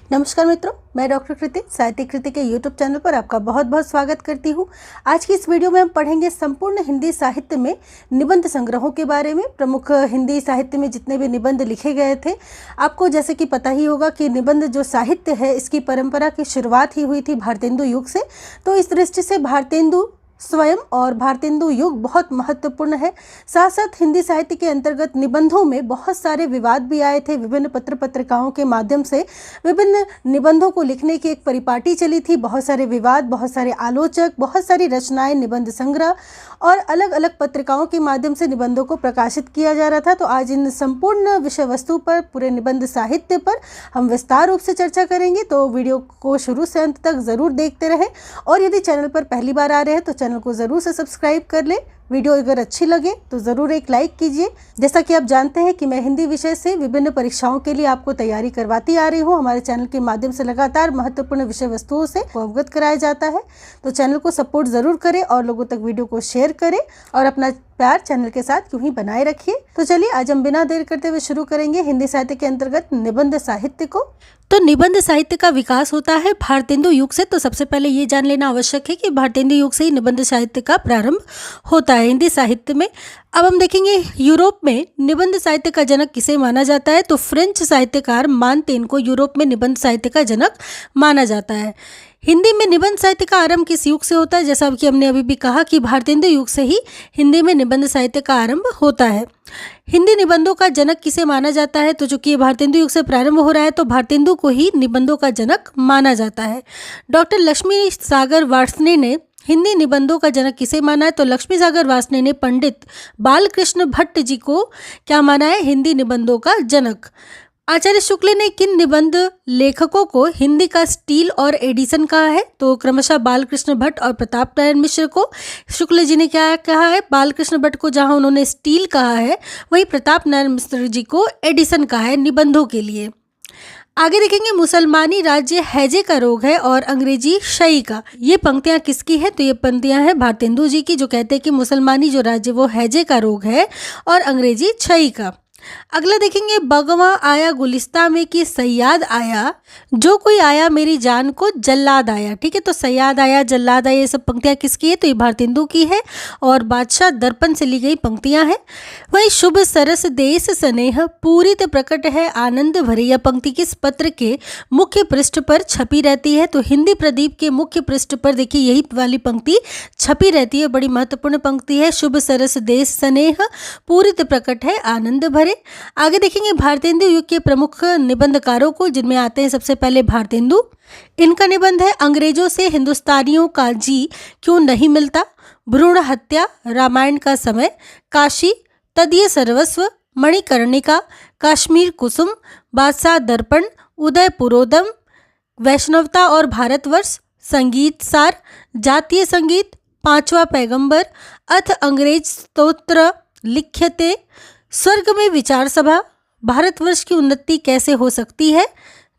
नमस्कार मित्रों, मैं डॉक्टर कृति साहित्य कृति के यूट्यूब चैनल पर आपका बहुत बहुत स्वागत करती हूँ। आज की इस वीडियो में हम पढ़ेंगे संपूर्ण हिंदी साहित्य में निबंध संग्रहों के बारे में। प्रमुख हिंदी साहित्य में जितने भी निबंध लिखे गए थे, आपको जैसे कि पता ही होगा कि निबंध जो साहित्य है, इसकी परंपरा की शुरुआत ही हुई थी भारतेंदु युग से। तो इस दृष्टि से भारतेंदु स्वयं और भारतेंदु युग बहुत महत्वपूर्ण है। साथ साथ हिंदी साहित्य के अंतर्गत निबंधों में बहुत सारे विवाद भी आए थे। विभिन्न पत्र पत्रिकाओं के माध्यम से विभिन्न निबंधों को लिखने की एक परिपाटी चली थी। बहुत सारे विवाद, बहुत सारे आलोचक, बहुत सारी रचनाएं, निबंध संग्रह और अलग अलग पत्रिकाओं के माध्यम से निबंधों को प्रकाशित किया जा रहा था। तो आज इन संपूर्ण विषय वस्तु पर, पूरे निबंध साहित्य पर हम विस्तार रूप से चर्चा करेंगे। तो वीडियो को शुरू से अंत तक ज़रूर देखते रहें और यदि चैनल पर पहली बार आ रहे हैं तो चैनल को ज़रूर से सब्सक्राइब कर लें। वीडियो अगर अच्छी लगे तो ज़रूर एक लाइक कीजिए। जैसा कि आप जानते हैं कि मैं हिंदी विषय से विभिन्न परीक्षाओं के लिए आपको तैयारी करवाती आ रही हूँ। हमारे चैनल के माध्यम से लगातार महत्वपूर्ण विषय वस्तुओं से अवगत कराया जाता है। तो चैनल को सपोर्ट ज़रूर करें और लोगों तक वीडियो को शेयर करें और अपना प्यार चैनल के साथ यूं ही बनाए रखिए। तो चलिए आज हम बिना देर करते हुए शुरू करेंगे हिंदी साहित्य के अंतर्गत निबंध साहित्य को। तो निबंध साहित्य का विकास होता है भारतेंदु युग से। तो सबसे पहले ये जान लेना आवश्यक है कि भारतेंदु युग से ही निबंध साहित्य का प्रारंभ होता है हिंदी साहित्य में। अब हम देखेंगे यूरोप में निबंध साहित्य का जनक किसे माना जाता है। तो फ्रेंच साहित्यकार मानतेन को यूरोप में निबंध साहित्य का जनक माना जाता है। हिंदी में निबंध साहित्य का आरंभ किस युग से होता है? जैसा कि हमने अभी भी कहा कि भारतेंदु युग से ही हिंदी में निबंध साहित्य का आरंभ होता है। हिंदी निबंधों का जनक किसे माना जाता है? तो चूंकि ये भारतेंदु युग से प्रारंभ हो रहा है तो भारतेंदु को ही निबंधों का जनक माना जाता है। डॉक्टर लक्ष्मी सागर वार्ष्णेय ने हिंदी निबंधों का जनक किसे माना है? तो लक्ष्मी सागर वार्ष्णेय ने पंडित बालकृष्ण भट्ट जी को क्या माना है? हिंदी निबंधों का जनक। आचार्य शुक्ल ने किन निबंध लेखकों को हिंदी का स्टील और एडिसन कहा है? तो क्रमशः बालकृष्ण भट्ट और प्रताप नारायण मिश्र को शुक्ल जी ने क्या कहा है? बालकृष्ण भट्ट को जहां उन्होंने स्टील कहा है, वहीं प्रताप नारायण मिश्र जी को एडिसन कहा है निबंधों के लिए। आगे देखेंगे मुसलमानी राज्य हैजे का रोग है और अंग्रेजी क्षयी का। ये पंक्तियां किसकी है? तो ये पंक्तियां हैं भारतेंदु जी की, जो कहते हैं कि मुसलमानी जो राज्य वो हैजे का रोग है और अंग्रेजी क्षयी का। अगला देखेंगे बगवा आया गुलिस्ता में कि सयाद आया, जो कोई आया मेरी जान को जल्लाद आया। ठीक है, तो सयाद आया, जल्लाद आया, ये सब पंक्तियां किसकी है? तो ये भारतेंदु की है और बादशाह दर्पण से ली गई पंक्तियां हैं। वही शुभ सरस देश स्नेह पूरित प्रकट है आनंद भरे, यह पंक्ति किस पत्र के मुख्य पृष्ठ पर छपी रहती है? तो हिंदी प्रदीप के मुख्य पृष्ठ पर देखिए यही वाली पंक्ति छपी रहती है। बड़ी महत्वपूर्ण पंक्ति है, शुभ सरस देश स्नेह पूरित प्रकट है आनंद भरे। आगे देखेंगे भारतेंदु युग के प्रमुख निबंधकारों को, जिनमें आते हैं सबसे पहले भारतेंदु। इनका निबंध है अंग्रेजों से हिंदुस्तानियों का जी क्यों नहीं मिलता, भ्रूण हत्या, रामायण का समय, काशी, तदीय सर्वस्व, मणिकर्णिका, कश्मीर कुसुम, बादशाह दर्पण, उदय पुरोदम, वैष्णवता और भारतवर्ष, संगीत सार, जातीय संगीत, पांचवा पैगंबर, अथ अंग्रेज स्तोत्र लिख्यते, स्वर्ग में विचार सभा, भारतवर्ष की उन्नति कैसे हो सकती है,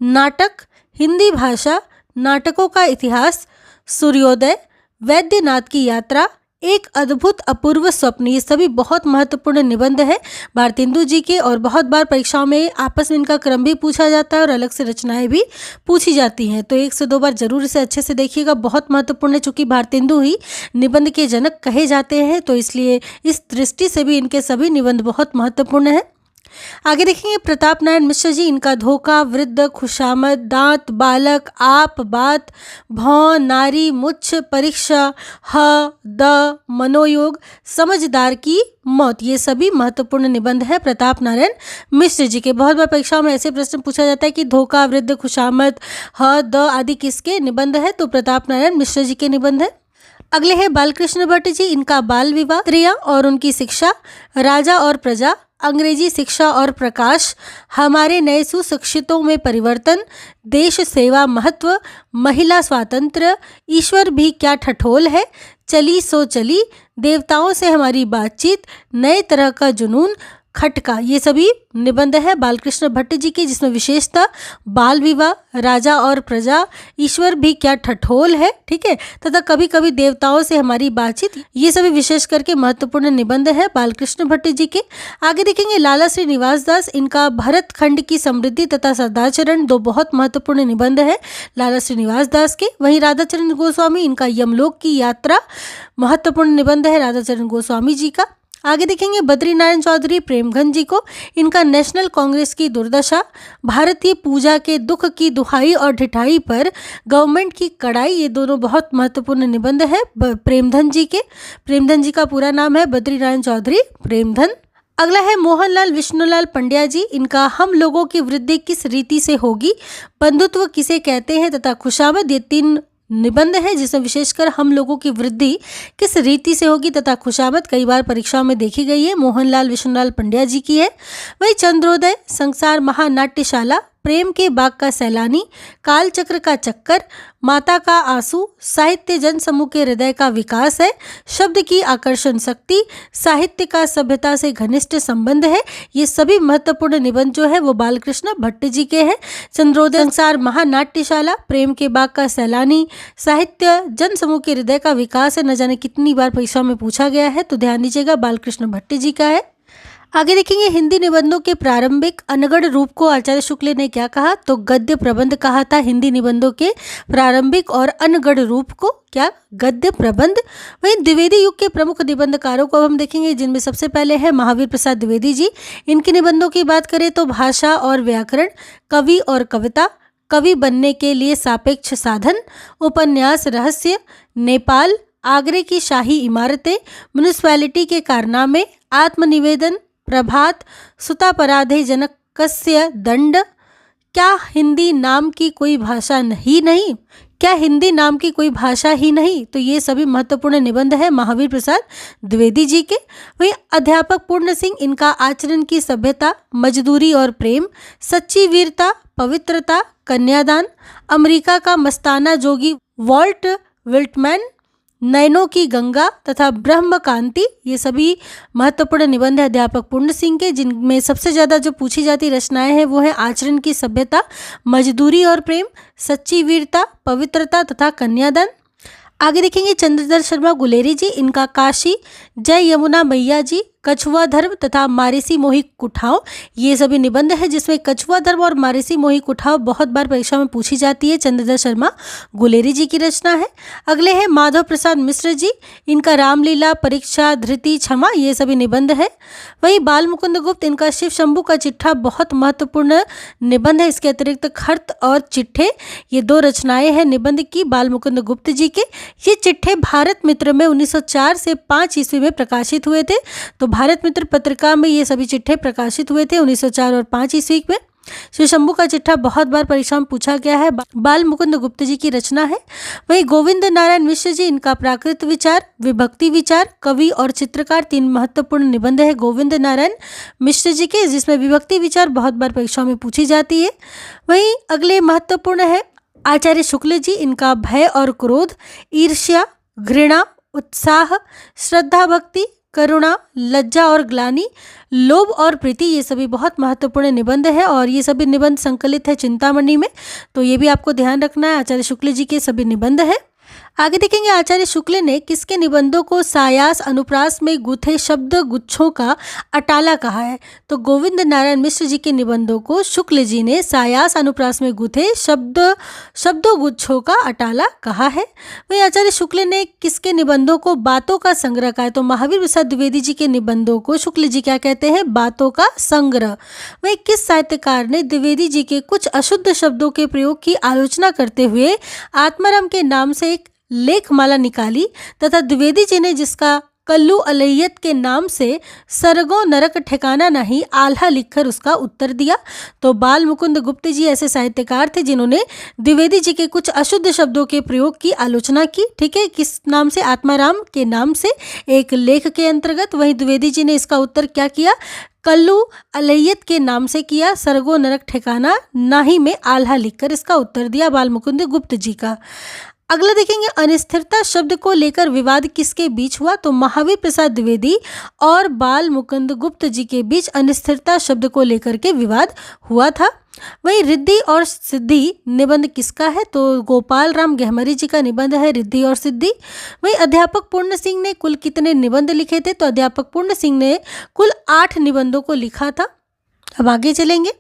नाटक, हिंदी भाषा, नाटकों का इतिहास, सूर्योदय, वैद्यनाथ की यात्रा, एक अद्भुत अपूर्व स्वप्न। ये सभी बहुत महत्वपूर्ण निबंध है भारतेंदु जी के और बहुत बार परीक्षाओं में आपस में इनका क्रम भी पूछा जाता है और अलग से रचनाएं भी पूछी जाती हैं। तो एक से दो बार जरूर इसे अच्छे से देखिएगा, बहुत महत्वपूर्ण है। चूंकि भारतेंदु ही निबंध के जनक कहे जाते हैं तो इसलिए इस दृष्टि से भी इनके सभी निबंध बहुत महत्वपूर्ण है। आगे देखेंगे प्रताप नारायण मिश्र जी। इनका धोखा, वृद्ध, खुशामद, दांत, बालक, आप, बात, भौं, नारी, मुच्छ, परीक्षा, ह, द, मनोयोग, समझदार की मौत, ये सभी महत्वपूर्ण निबंध है प्रताप नारायण मिश्र जी के। बहुत बार परीक्षाओं में ऐसे प्रश्न पूछा जाता है कि धोखा, वृद्ध, खुशामद, ह, द आदि किसके निबंध है? तो प्रताप नारायण मिश्र जी के निबंध है। अगले है बालकृष्ण भट्ट जी। इनका बाल विवाह, स्त्रियां और उनकी शिक्षा, राजा और प्रजा, अंग्रेजी शिक्षा और प्रकाश, हमारे नए सुशिक्षितों में परिवर्तन, देश सेवा महत्व, महिला स्वातंत्र्य, ईश्वर भी क्या ठठोल है, चली सो चली, देवताओं से हमारी बातचीत, नए तरह का जुनून, खटका, ये सभी निबंध है बालकृष्ण भट्ट जी के, जिसमें विशेषता बाल विवाह, राजा और प्रजा, ईश्वर भी क्या ठठोल है, ठीक है, तथा कभी कभी देवताओं से हमारी बातचीत, ये सभी विशेष करके महत्वपूर्ण निबंध है बालकृष्ण भट्ट जी के। आगे देखेंगे लाला श्रीनिवास दास, इनका भरत खंड की समृद्धि तथा सदाचरण, दो बहुत महत्वपूर्ण निबंध है लाला श्रीनिवास दास के। वहीं राधाचरण गोस्वामी, इनका यमलोक की यात्रा, महत्वपूर्ण निबंध है राधाचरण गोस्वामी जी का। आगे देखेंगे बद्रीनारायण चौधरी प्रेमघन जी को, इनका नेशनल कांग्रेस की दुर्दशा, भारतीय पूजा के दुख की दुहाई और ढिठाई पर गवर्नमेंट की कड़ाई, ये दोनों बहुत महत्वपूर्ण निबंध है प्रेमधन जी के। प्रेमधन जी का पूरा नाम है बद्रीनारायण चौधरी प्रेमधन। अगला है मोहनलाल विष्णुलाल पंड्या जी, इनका हम लोगों की वृद्धि किस रीति से होगी, बंधुत्व किसे कहते हैं तथा खुशामद, ये 3 निबंध है जिसमें विशेषकर हम लोगों की वृद्धि किस रीति से होगी तथा खुशामद कई बार परीक्षाओं में देखी गई है, मोहनलाल विष्णुलाल पंड्या जी की है। वही चंद्रोदय, संसार महानाट्यशाला, प्रेम के बाग का सैलानी, कालचक्र का चक्कर, माता का आंसू, साहित्य जन समूह के हृदय का विकास है, शब्द की आकर्षण शक्ति, साहित्य का सभ्यता से घनिष्ठ संबंध है, ये सभी महत्वपूर्ण निबंध जो है वो बालकृष्ण भट्ट जी के हैं। चंद्रोदय, संसार महानाट्यशाला, प्रेम के बाग का सैलानी, साहित्य जन समूह के हृदय का विकास है, न जाने कितनी बार परीक्षा में पूछा गया है, तो ध्यान दीजिएगा बालकृष्ण भट्ट जी का है। आगे देखेंगे हिंदी निबंधों के प्रारंभिक अनगढ़ रूप को आचार्य शुक्ल ने क्या कहा, तो गद्य प्रबंध कहा था हिंदी निबंधों के प्रारंभिक और अनगढ़ रूप को, क्या, गद्य प्रबंध। वहीं द्विवेदी युग के प्रमुख निबंधकारों को हम देखेंगे, जिनमें सबसे पहले है महावीर प्रसाद द्विवेदी जी। इनके निबंधों की बात करें तो भाषा और व्याकरण, कवि और कविता, कवि बनने के लिए सापेक्ष साधन, उपन्यास रहस्य, नेपाल, आगरे की शाही इमारतें, म्युनिसिपैलिटी के कारनामे, आत्मनिवेदन, प्रभात, सुतापराधे जनकस्य दंड, क्या हिंदी नाम की कोई भाषा नहीं, क्या हिंदी नाम की कोई भाषा ही नहीं, तो ये सभी महत्वपूर्ण निबंध है महावीर प्रसाद द्विवेदी जी के। वहीं अध्यापक पूर्ण सिंह, इनका आचरण की सभ्यता, मजदूरी और प्रेम, सच्ची वीरता, पवित्रता, कन्यादान, अमेरिका का मस्ताना जोगी वॉल्ट विल्टमैन, नयनों की गंगा तथा ब्रह्म कांति, ये सभी महत्वपूर्ण निबंध है अध्यापक पूर्ण सिंह के, जिनमें सबसे ज़्यादा जो पूछी जाती रचनाएं हैं वो है आचरण की सभ्यता, मजदूरी और प्रेम, सच्ची वीरता, पवित्रता तथा कन्यादान। आगे देखेंगे चंद्रधर शर्मा गुलेरी जी, इनका काशी, जय यमुना मैया जी, कछुआ धर्म तथा मारिसी मोही कुठाव, ये सभी निबंध है जिसमें कछुआ धर्म और मारिसी मोही कुठाव बहुत बार परीक्षा में पूछी जाती है, चंद्रधर शर्मा गुलेरी जी की रचना है। अगले हैं माधव प्रसाद मिश्र जी, इनका रामलीला, परीक्षा, धृति, क्षमा, ये सभी निबंध है। वहीं बाल मुकुंद गुप्त, इनका शिव शंभू का चिट्ठा बहुत महत्वपूर्ण निबंध है। इसके अतिरिक्त खर्त और चिट्ठे, ये 2 रचनाएं हैं निबंध की बाल मुकुंद गुप्त जी के। ये चिट्ठे भारत मित्र में 1904 से 5 ईस्वी में प्रकाशित हुए थे, तो भारत मित्र पत्रिका में ये सभी चिट्ठे प्रकाशित हुए थे 1904 और 5 ईस्वी में। शिव शंभू का चिट्ठा बहुत बार परीक्षा में पूछा गया है, बाल मुकुंद गुप्त जी की रचना है। वहीं गोविंद नारायण मिश्र जी, इनका प्राकृत विचार, विभक्ति विचार, कवि और चित्रकार, 3 महत्वपूर्ण निबंध है गोविंद नारायण मिश्र जी के, जिसमें विभक्ति विचार बहुत बार परीक्षाओं में पूछी जाती है। वहीं अगले महत्वपूर्ण है आचार्य शुक्ल जी, इनका भय और क्रोध, ईर्ष्या, घृणा, उत्साह, श्रद्धा भक्ति, करुणा, लज्जा और ग्लानि, लोभ और प्रीति, ये सभी बहुत महत्वपूर्ण निबंध है और ये सभी निबंध संकलित है चिंतामणि में, तो ये भी आपको ध्यान रखना है, आचार्य शुक्ल जी के सभी निबंध है। आगे देखेंगे आचार्य शुक्ल ने किसके निबंधों को सायास अनुप्रास में गुथे शब्द गुच्छों का अटाला कहा है, तो गोविंद नारायण मिश्र जी के निबंधों को शुक्ल जी ने सायास अनुप्रास में गुथे शब्दों गुच्छों का अटाला कहा है। वहीं आचार्य शुक्ल ने किसके निबंधों को बातों का संग्रह कहा है, तो महावीर प्रसाद द्विवेदी जी के निबंधों को शुक्ल जी क्या कहते हैं, बातों का संग्रह। वहीं किस साहित्यकार ने द्विवेदी जी के कुछ अशुद्ध शब्दों के प्रयोग की आलोचना करते हुए आत्माराम के नाम से एक लेखमाला निकाली तथा द्विवेदी जी ने जिसका कल्लू अलैयत के नाम से सरगो नरक ठिकाना नहीं आल्हा लिखकर उसका उत्तर दिया, तो बाल मुकुंद गुप्त जी ऐसे साहित्यकार थे जिन्होंने द्विवेदी जी के कुछ अशुद्ध शब्दों के प्रयोग की आलोचना की, ठीक है, किस नाम से, आत्माराम के नाम से एक लेख के अंतर्गत। वहीं द्विवेदी जी ने इसका उत्तर क्या किया, कल्लू अलैयत के नाम से किया, सरगो नरक ठिकाना नाही में आल्हा लिखकर इसका उत्तर दिया बाल मुकुंद गुप्त जी का। अगला देखेंगे अनिस्थिरता शब्द को लेकर विवाद किसके बीच हुआ, तो महावीर प्रसाद द्विवेदी और बाल मुकुंद गुप्त जी के बीच अनिस्थिरता शब्द को लेकर के विवाद हुआ था। वही रिद्धि और सिद्धि निबंध किसका है, तो गोपाल राम गहमरी जी का निबंध है रिद्धि और सिद्धि। वही अध्यापक पूर्ण सिंह ने कुल कितने निबंध लिखे थे, तो अध्यापक पूर्ण सिंह ने कुल 8 निबंधों को लिखा था। अब आगे चलेंगे,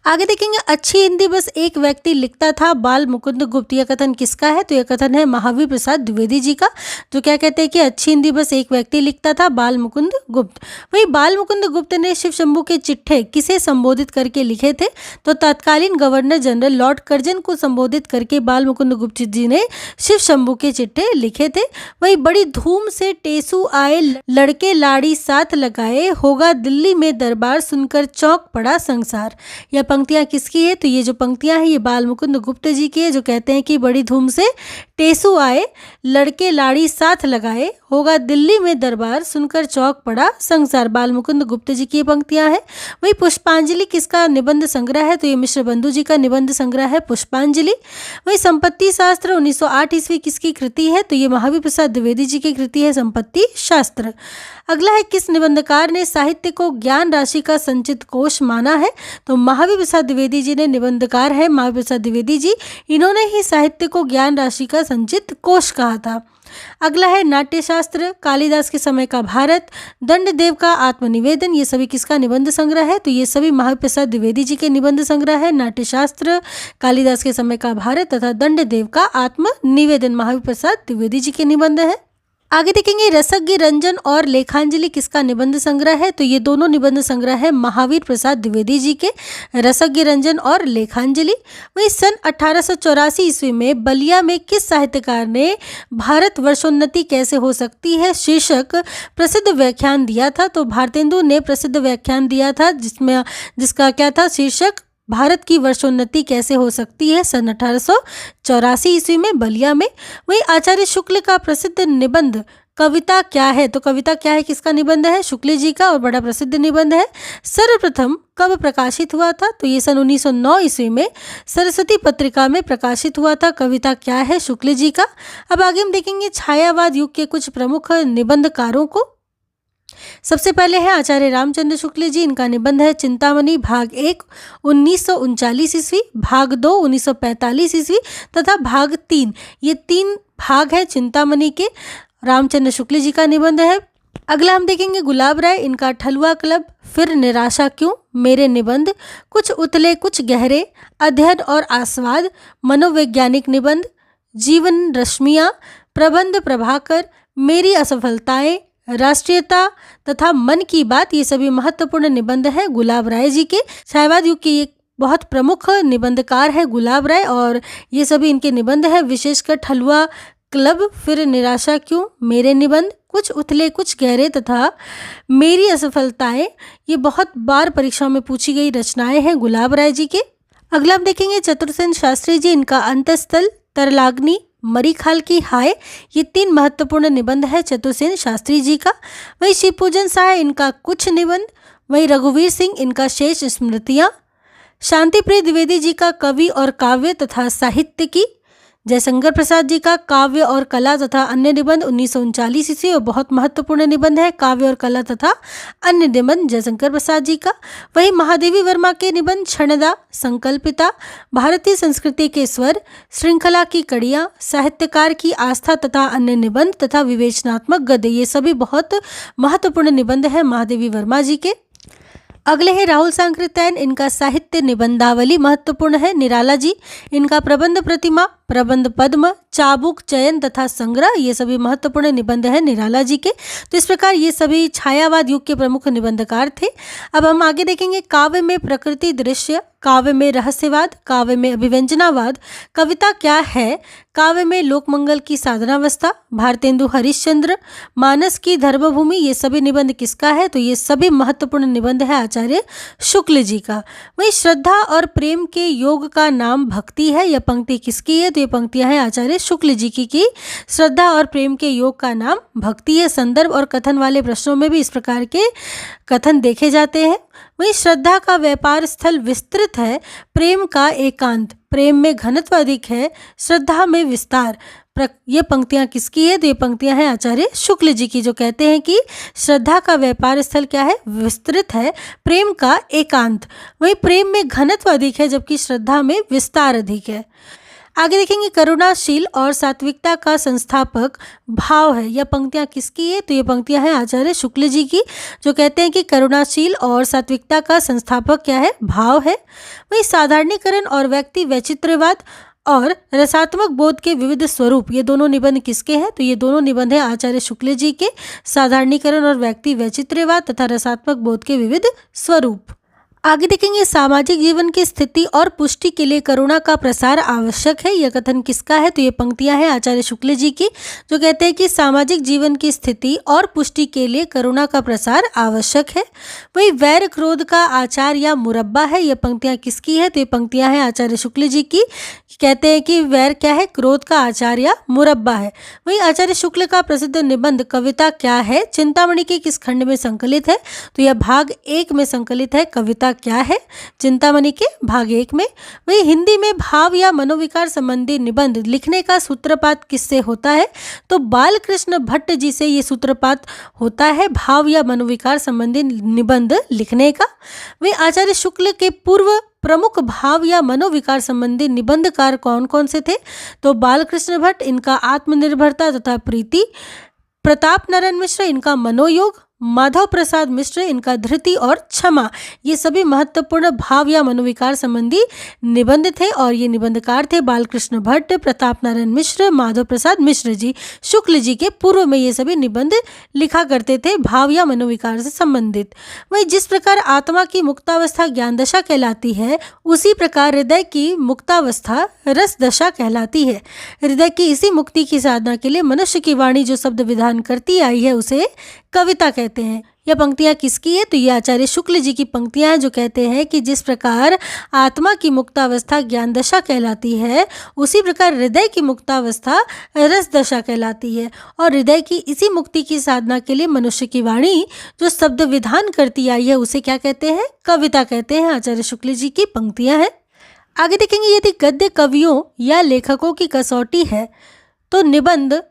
आगे देखेंगे अच्छी हिंदी बस एक व्यक्ति लिखता था बाल मुकुंद गुप्त, यह कथन किसका है, तो यह कथन है महावीर प्रसाद द्विवेदी जी का, जो क्या कहते हैं कि अच्छी हिंदी बस एक व्यक्ति लिखता था बाल मुकुंद गुप्त। वही बाल मुकुंद गुप्त ने शिव शंभू के चिट्ठे किसे संबोधित करके लिखे थे, तो तत्कालीन गवर्नर जनरल लॉर्ड कर्जन को संबोधित करके बाल मुकुंद गुप्त जी ने शिव शंभू के चिट्ठे लिखे थे। वही बड़ी धूम से टेसू आए लड़के लाड़ी साथ लगाए, होगा दिल्ली में दरबार सुनकर चौंक पड़ा संसार। यह पंक्तियां किसकी है, तो ये जो पंक्तियां हैं ये बाल मुकुंद गुप्त जी की है, जो कहते हैं कि बड़ी धूम से टेसू आए लड़के लाड़ी साथ लगाए, होगा दिल्ली में दरबार सुनकर चौंक पड़ा संसार। बाल मुकुंद गुप्त जी की पंक्तियां हैं। वही पुष्पांजलि किसका निबंध संग्रह है, तो ये मिश्र बंधु जी का निबंध संग्रह है पुष्पांजलि। वही संपत्ति शास्त्र 1908 ईस्वी किसकी कृति है, तो ये महावीर प्रसाद द्विवेदी जी की कृति है संपत्ति शास्त्र। अगला है किस निबंधकार ने साहित्य को ज्ञान राशि का संचित कोश माना है, तो महावीर प्रसाद द्विवेदी जी ने निबंधकार है महावीर प्रसाद द्विवेदी जी, इन्होंने ही साहित्य को ज्ञान राशि का संचित कोश कहा था। अगला है नाट्यशास्त्र कालिदास के समय का भारत, दंडदेव का आत्मनिवेदन, ये सभी किसका निबंध संग्रह है, तो ये सभी महावीर प्रसाद द्विवेदी जी के निबंध संग्रह है। नाट्यशास्त्र कालिदास के समय का भारत तथा दंडदेव का आत्मनिवेदन महावीर प्रसाद द्विवेदी जी के निबंध है। आगे देखेंगे रसज्ञ रंजन और लेखांजलि किसका निबंध संग्रह है, तो ये दोनों निबंध संग्रह है महावीर प्रसाद द्विवेदी जी के, रसज्ञ रंजन और लेखांजलि। वही सन 1884 ईस्वी में बलिया में किस साहित्यकार ने भारत वर्षोन्नति कैसे हो सकती है शीर्षक प्रसिद्ध व्याख्यान दिया था, तो भारतेंदु ने प्रसिद्ध व्याख्यान दिया था जिसका क्या था शीर्षक भारत की वर्षोन्नति कैसे हो सकती है, सन 1884 ईस्वी में बलिया में। वही आचार्य शुक्ल का प्रसिद्ध निबंध कविता क्या है, तो कविता क्या है किसका निबंध है, शुक्ल जी का, और बड़ा प्रसिद्ध निबंध है। सर्वप्रथम कब प्रकाशित हुआ था, तो ये सन 1909 ईस्वी में सरस्वती पत्रिका में प्रकाशित हुआ था। कविता क्या है, शुक्ल जी का। अब आगे हम देखेंगे छायावाद युग के कुछ प्रमुख निबंधकारों को। सबसे पहले है आचार्य रामचंद्र शुक्ल जी, इनका निबंध है चिंतामणि भाग 1 1939 ईस्वी, भाग 2 1945 ईस्वी तथा भाग 3, ये 3 भाग है चिंतामणि के, रामचंद्र शुक्ल जी का निबंध है। अगला हम देखेंगे गुलाब राय, इनका ठलुआ क्लब, फिर निराशा क्यों, मेरे निबंध, कुछ उतले कुछ गहरे, अध्ययन और आस्वाद, मनोवैज्ञानिक निबंध, जीवन रश्मियाँ, प्रबंध प्रभाकर, मेरी असफलताएं, राष्ट्रीयता तथा मन की बात, ये सभी महत्वपूर्ण निबंध हैं गुलाब राय जी के। छायावाद युग के एक बहुत प्रमुख निबंधकार है गुलाब राय, और ये सभी इनके निबंध हैं, विशेषकर ठलुआ क्लब, फिर निराशा क्यों, मेरे निबंध, कुछ उथले कुछ गहरे तथा मेरी असफलताएं, ये बहुत बार परीक्षा में पूछी गई रचनाएं हैं गुलाब राय जी के। अगला हम देखेंगे चतुरसेन शास्त्री जी, इनका अंतस्थल, तरलाग्नि, मरीखाल की हाय, ये 3 महत्वपूर्ण निबंध है चतुरसेन शास्त्री जी का। वही शिवपूजन शाह, इनका कुछ निबंध। वही रघुवीर सिंह, इनका शेष स्मृतियाँ। शांति प्रिय द्विवेदी जी का कवि और काव्य तथा साहित्य की। जयशंकर प्रसाद जी का काव्य और कला तथा अन्य निबंध 1939 ईस्वी, और बहुत महत्वपूर्ण निबंध है काव्य और कला तथा अन्य निबंध जयशंकर प्रसाद जी का। वही महादेवी वर्मा के निबंध क्षणदा, संकल्पिता, भारतीय संस्कृति के स्वर, श्रृंखला की कड़ियाँ, साहित्यकार की आस्था तथा अन्य निबंध तथा विवेचनात्मक गद्य, ये सभी बहुत महत्वपूर्ण निबंध है महादेवी वर्मा जी के। अगले है राहुल सांकृत्यायन, इनका साहित्य निबंधावली महत्वपूर्ण है। निराला जी, इनका प्रबंध प्रतिमा, प्रबंध पद्म, चाबुक, चयन तथा संग्रह, ये सभी महत्वपूर्ण निबंध हैं निराला जी के। तो इस प्रकार ये सभी छायावाद युग के प्रमुख निबंधकार थे। अब हम आगे देखेंगे काव्य में प्रकृति दृश्य, काव्य में रहस्यवाद, काव्य में अभिव्यंजनावाद, कविता क्या है, काव्य में लोकमंगल की साधनावस्था, भारतेंदु हरिश्चंद्र, मानस की धर्मभूमि, ये सभी निबंध किसका है, तो ये सभी महत्वपूर्ण निबंध है आचार्य शुक्ल जी का। वही श्रद्धा और प्रेम के योग का नाम भक्ति है, यह पंक्ति किसकी है, तो ये पंक्तियां हैं आचार्य शुक्ल जी की श्रद्धा और प्रेम के योग का नाम भक्ति है। संदर्भ और कथन वाले प्रश्नों में भी इस प्रकार के कथन देखे जाते हैं। वहीं श्रद्धा का व्यापार स्थल विस्तृत है, प्रेम का एकांत, प्रेम में घनत्व अधिक है, श्रद्धा में विस्तार। ये पंक्तियां किसकी है? तो ये पंक्तियां हैं आचार्य शुक्ल जी की, जो कहते हैं कि श्रद्धा का व्यापार स्थल क्या है? विस्तृत है, प्रेम का एकांत। वहीं प्रेम में घनत्व अधिक है जबकि श्रद्धा में विस्तार अधिक है। आगे देखेंगे करुणाशील और सात्विकता का संस्थापक भाव है। यह पंक्तियां किसकी है? तो ये पंक्तियां हैं आचार्य शुक्ल जी की, जो कहते हैं कि करुणाशील और सात्विकता का संस्थापक क्या है? भाव है। वही साधारणीकरण और व्यक्ति वैचित्र्यवाद और रसात्मक बोध के विविध स्वरूप, ये दोनों निबंध किसके हैं? तो ये दोनों निबंध हैं आचार्य शुक्ल जी के, साधारणीकरण और व्यक्ति वैचित्र्यवाद तथा रसात्मक बोध के विविध स्वरूप। आगे देखेंगे सामाजिक जीवन की स्थिति और पुष्टि के लिए करुणा का प्रसार आवश्यक है। यह कथन किसका है? तो ये पंक्तियां हैं आचार्य शुक्ल जी की, जो कहते हैं कि सामाजिक जीवन की स्थिति और पुष्टि के लिए करुणा का प्रसार आवश्यक है। वही वैर क्रोध का आचार या मुरब्बा है। यह पंक्तियां किसकी है? तो ये पंक्तियां हैं आचार्य शुक्ल जी की, कहते हैं कि वैर क्या है? क्रोध का आचार या मुरब्बा है। वही आचार्य शुक्ल का प्रसिद्ध निबंध कविता क्या है? चिंतामणि के किस खंड में संकलित है? तो यह भाग 1 में संकलित है। कविता क्या है? चिंतामणि के भाग 1 में। वही हिंदी में भाव या मनोविकार संबंधी निबंध लिखने का सूत्रपात किससे होता है? तो बालकृष्ण भट्ट जी से ये सूत्रपात होता है भाव या मनोविकार संबंधी निबंध लिखने का। वही आचार्य शुक्ल के पूर्व प्रमुख भाव या मनोविकार संबंधी निबंधकार कौन कौन से थे? तो बालकृष्ण भट्ट, इनका आत्मनिर्भरता तथा प्रीति, प्रताप नारायण मिश्र, इनका मनोयोग, माधव प्रसाद मिश्र, इनका धृति और क्षमा, ये सभी महत्वपूर्ण भाव या मनोविकार संबंधी निबंध थे। और ये निबंधकार थे बालकृष्ण भट्ट, प्रताप नारायण मिश्र, माधव प्रसाद मिश्र जी। शुक्ल जी के पूर्व में ये सभी निबंध लिखा करते थे भाव या मनोविकार से संबंधित। वही जिस प्रकार आत्मा की मुक्तावस्था ज्ञान दशा कहलाती है, उसी प्रकार हृदय की मुक्तावस्था रस दशा कहलाती है। हृदय की इसी मुक्ति की साधना के लिए मनुष्य की वाणी जो शब्द विधान करती आई है, उसे कविता कहते हैं। यह पंक्तियां किसकी है? तो ये आचार्य शुक्ल जी की पंक्तियां हैं, जो कहते हैं कि जिस प्रकार आत्मा की मुक्तावस्था ज्ञान दशा कहलाती है, उसी प्रकार हृदय की मुक्तावस्था रस दशा कहलाती है। और हृदय की इसी मुक्ति की साधना के लिए मनुष्य की वाणी जो शब्द विधान करती आई है, उसे क्या कहते हैं? कविता कहते हैं। आचार्य शुक्ल जी की पंक्तियां हैं। आगे देखेंगे यदि गद्य कवियों या लेखकों की कसौटी है तो निबंध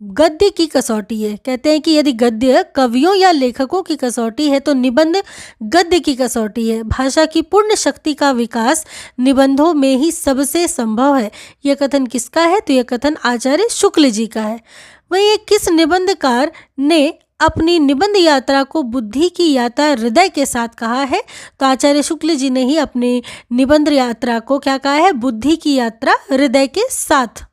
गद्य की कसौटी है। कहते हैं कि यदि गद्य कवियों या लेखकों की कसौटी है तो निबंध गद्य की कसौटी है। भाषा की पूर्ण शक्ति का विकास निबंधों में ही सबसे संभव है। यह कथन किसका है? तो यह कथन आचार्य शुक्ल जी का है। वही किस निबंधकार ने अपनी निबंध यात्रा को बुद्धि की यात्रा हृदय के साथ कहा है? तो आचार्य शुक्ल जी ने ही अपनी निबंध यात्रा को क्या कहा है? बुद्धि की यात्रा हृदय के साथ।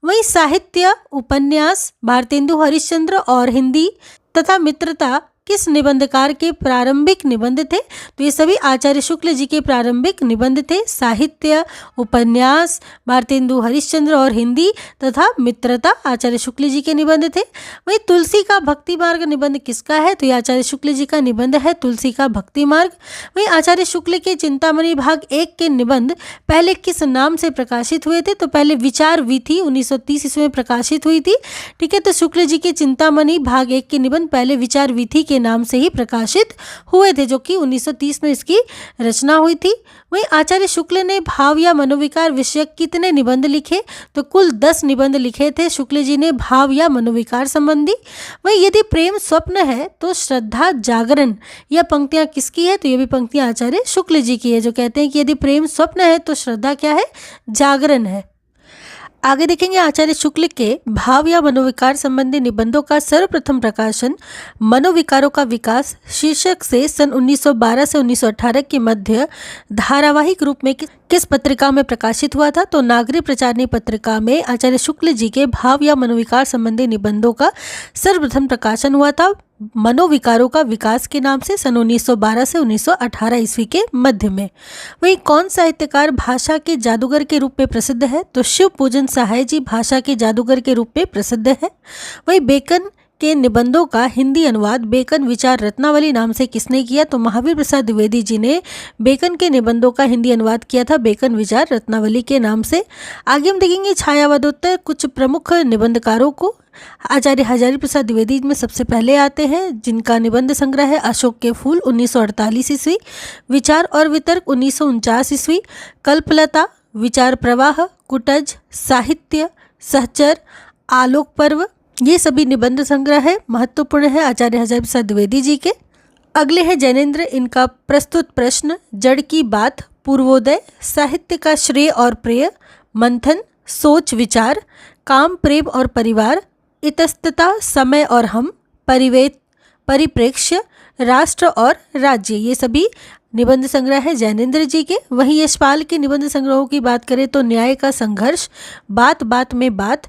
वहीं साहित्य, उपन्यास, भारतेंदु हरिश्चंद्र और हिंदी तथा मित्रता किस निबंधकार के प्रारंभिक निबंध थे? तो ये सभी आचार्य शुक्ल जी के प्रारंभिक निबंध थे। साहित्य, उपन्यास, भारतेंदु हरिश्चंद्र और हिंदी तथा मित्रता आचार्य शुक्ल जी के निबंध थे। वही तुलसी का भक्ति मार्ग निबंध किसका है? तो ये आचार्य शुक्ल जी का निबंध है, तुलसी का भक्ति मार्ग। वही आचार्य शुक्ल के चिंतामणि भाग 1 के निबंध पहले किस नाम से प्रकाशित हुए थे? तो पहले विचार विधि 1930 ईस्वी में प्रकाशित हुई थी। ठीक है, तो शुक्ल जी के चिंतामणि भाग 1 के निबंध पहले विचार विधि के नाम से ही प्रकाशित हुए थे, जो कि 1930 में इसकी रचना हुई थी। वहीं आचार्य शुक्ल ने भाव या मनोविकार विषयक कितने निबंध लिखे? तो कुल 10 निबंध लिखे थे शुक्ल जी ने भाव या मनोविकार संबंधी। वहीं यदि प्रेम स्वप्न है तो श्रद्धा जागरण, यह पंक्तियां किसकी है? तो ये भी पंक्तियां आचार्य शुक्ल जी की है, जो कहते हैं कि यदि प्रेम स्वप्न है तो श्रद्धा क्या है? जागरण है। आगे देखेंगे आचार्य शुक्ल के भाव या मनोविकार संबंधी निबंधों का सर्वप्रथम प्रकाशन मनोविकारों का विकास शीर्षक से सन 1912 से 1918 के मध्य धारावाहिक रूप में किस पत्रिका में प्रकाशित हुआ था? तो नागरिक प्रचारणी पत्रिका में आचार्य शुक्ल जी के भाव या मनोविकार संबंधी निबंधों का सर्वप्रथम प्रकाशन हुआ था मनोविकारों का विकास के नाम से सन 1912 से 1918 ईस्वी के मध्य में। वहीं कौन साहित्यकार भाषा के जादूगर के रूप में प्रसिद्ध है? तो शिव पूजन सहाय जी भाषा के जादूगर के रूप में प्रसिद्ध है। वहीं बेकन के निबंधों का हिंदी अनुवाद बेकन विचार रत्नावली नाम से किसने किया? तो महावीर प्रसाद द्विवेदी जी ने बेकन के निबंधों का हिंदी अनुवाद किया था बेकन विचार रत्नावली के नाम से। आगे हम देखेंगे छायावादोत्तर कुछ प्रमुख निबंधकारों को। आचार्य हजारी प्रसाद द्विवेदी में सबसे पहले आते हैं, जिनका निबंध संग्रह है अशोक के फूल 1948 ईस्वी, विचार और वितर्क 1949 ईस्वी, कल्पलता, विचार प्रवाह, कुटज, साहित्य, सहचर, आलोक पर्व, ये सभी निबंध संग्रह है, महत्वपूर्ण है आचार्य हजारी प्रसाद द्विवेदी जी के। अगले है जैनेन्द्र, इनका प्रस्तुत प्रश्न, जड़ की बात, पूर्वोदय, साहित्य का श्रेय और प्रेय, मंथन, सोच विचार, काम प्रेम और परिवार, इतस्तता, समय और हम, परिप्रेक्ष्य, राष्ट्र और राज्य, ये सभी निबंध संग्रह है जैनेन्द्र जी के। वहीं यशपाल के निबंध संग्रहों की बात करें तो न्याय का संघर्ष, बात बात में बात,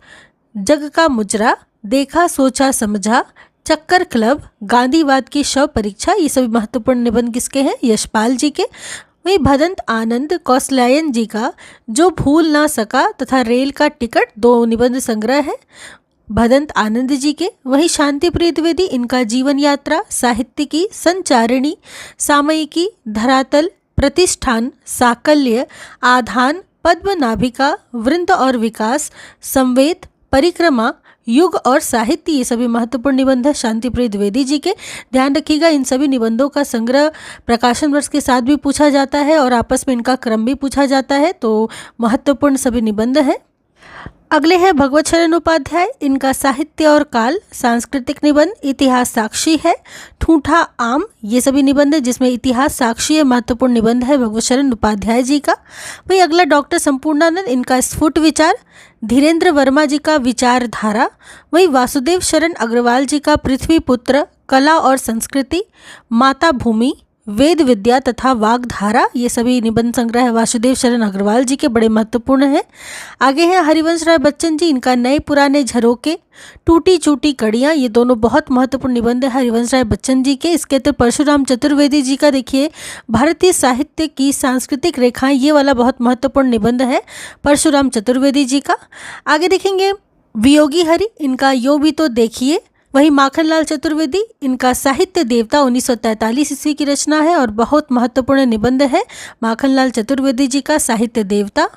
जग का मुजरा, देखा सोचा समझा, चक्कर क्लब, गांधीवाद की शव परीक्षा, ये सभी महत्वपूर्ण निबंध किसके हैं? यशपाल जी के। वही भदंत आनंद कौशल्यायन जी का जो भूल ना सका तथा रेल का टिकट, दो निबंध संग्रह है भदंत आनंद जी के। वही शांति प्रिय द्विवेदी, इनका जीवन यात्रा, साहित्यिकी, संचारिणी, सामयिकी, धरातल, प्रतिष्ठान, साकल्य, आधान, पद्मनाभिका, वृंद और विकास, संवेद, परिक्रमा, युग और साहित्य, ये सभी महत्वपूर्ण निबंध है शांति प्रिय द्विवेदी जी के। ध्यान रखिएगा इन सभी निबंधों का संग्रह प्रकाशन वर्ष के साथ भी पूछा जाता है और आपस में इनका क्रम भी पूछा जाता है, तो महत्वपूर्ण सभी निबंध है। अगले हैं भगवत शरण उपाध्याय, इनका साहित्य और काल, सांस्कृतिक निबंध, इतिहास साक्षी है, ठूठा आम, ये सभी निबंध है जिसमें इतिहास साक्षी है, महत्वपूर्ण निबंध है भगवत शरण उपाध्याय जी का। वही अगला डॉक्टर संपूर्णानंद, इनका स्फुट विचार, धीरेन्द्र वर्मा जी का विचारधारा, वही वासुदेव शरण अग्रवाल जी का पृथ्वी पुत्र, कला और संस्कृति, माता भूमि, वेद विद्या तथा वाग्धारा, ये सभी निबंध संग्रह है वासुदेव शरण अग्रवाल जी के, बड़े महत्वपूर्ण हैं। आगे हैं हरिवंश राय बच्चन जी, इनका नए पुराने झरोके, टूटी चूटी कड़ियाँ, ये दोनों बहुत महत्वपूर्ण निबंध है हरिवंश राय बच्चन जी के। इसके अंदर परशुराम चतुर्वेदी जी का देखिए भारतीय साहित्य की सांस्कृतिक रेखाएं, ये वाला बहुत महत्वपूर्ण निबंध है परशुराम चतुर्वेदी जी का। आगे देखेंगे वियोगी हरि, इनका यो भी तो देखिए। वही माखनलाल चतुर्वेदी, इनका साहित्य देवता 1943 ईस्वी की रचना है और बहुत महत्वपूर्ण निबंध है माखनलाल चतुर्वेदी जी का साहित्य देवता।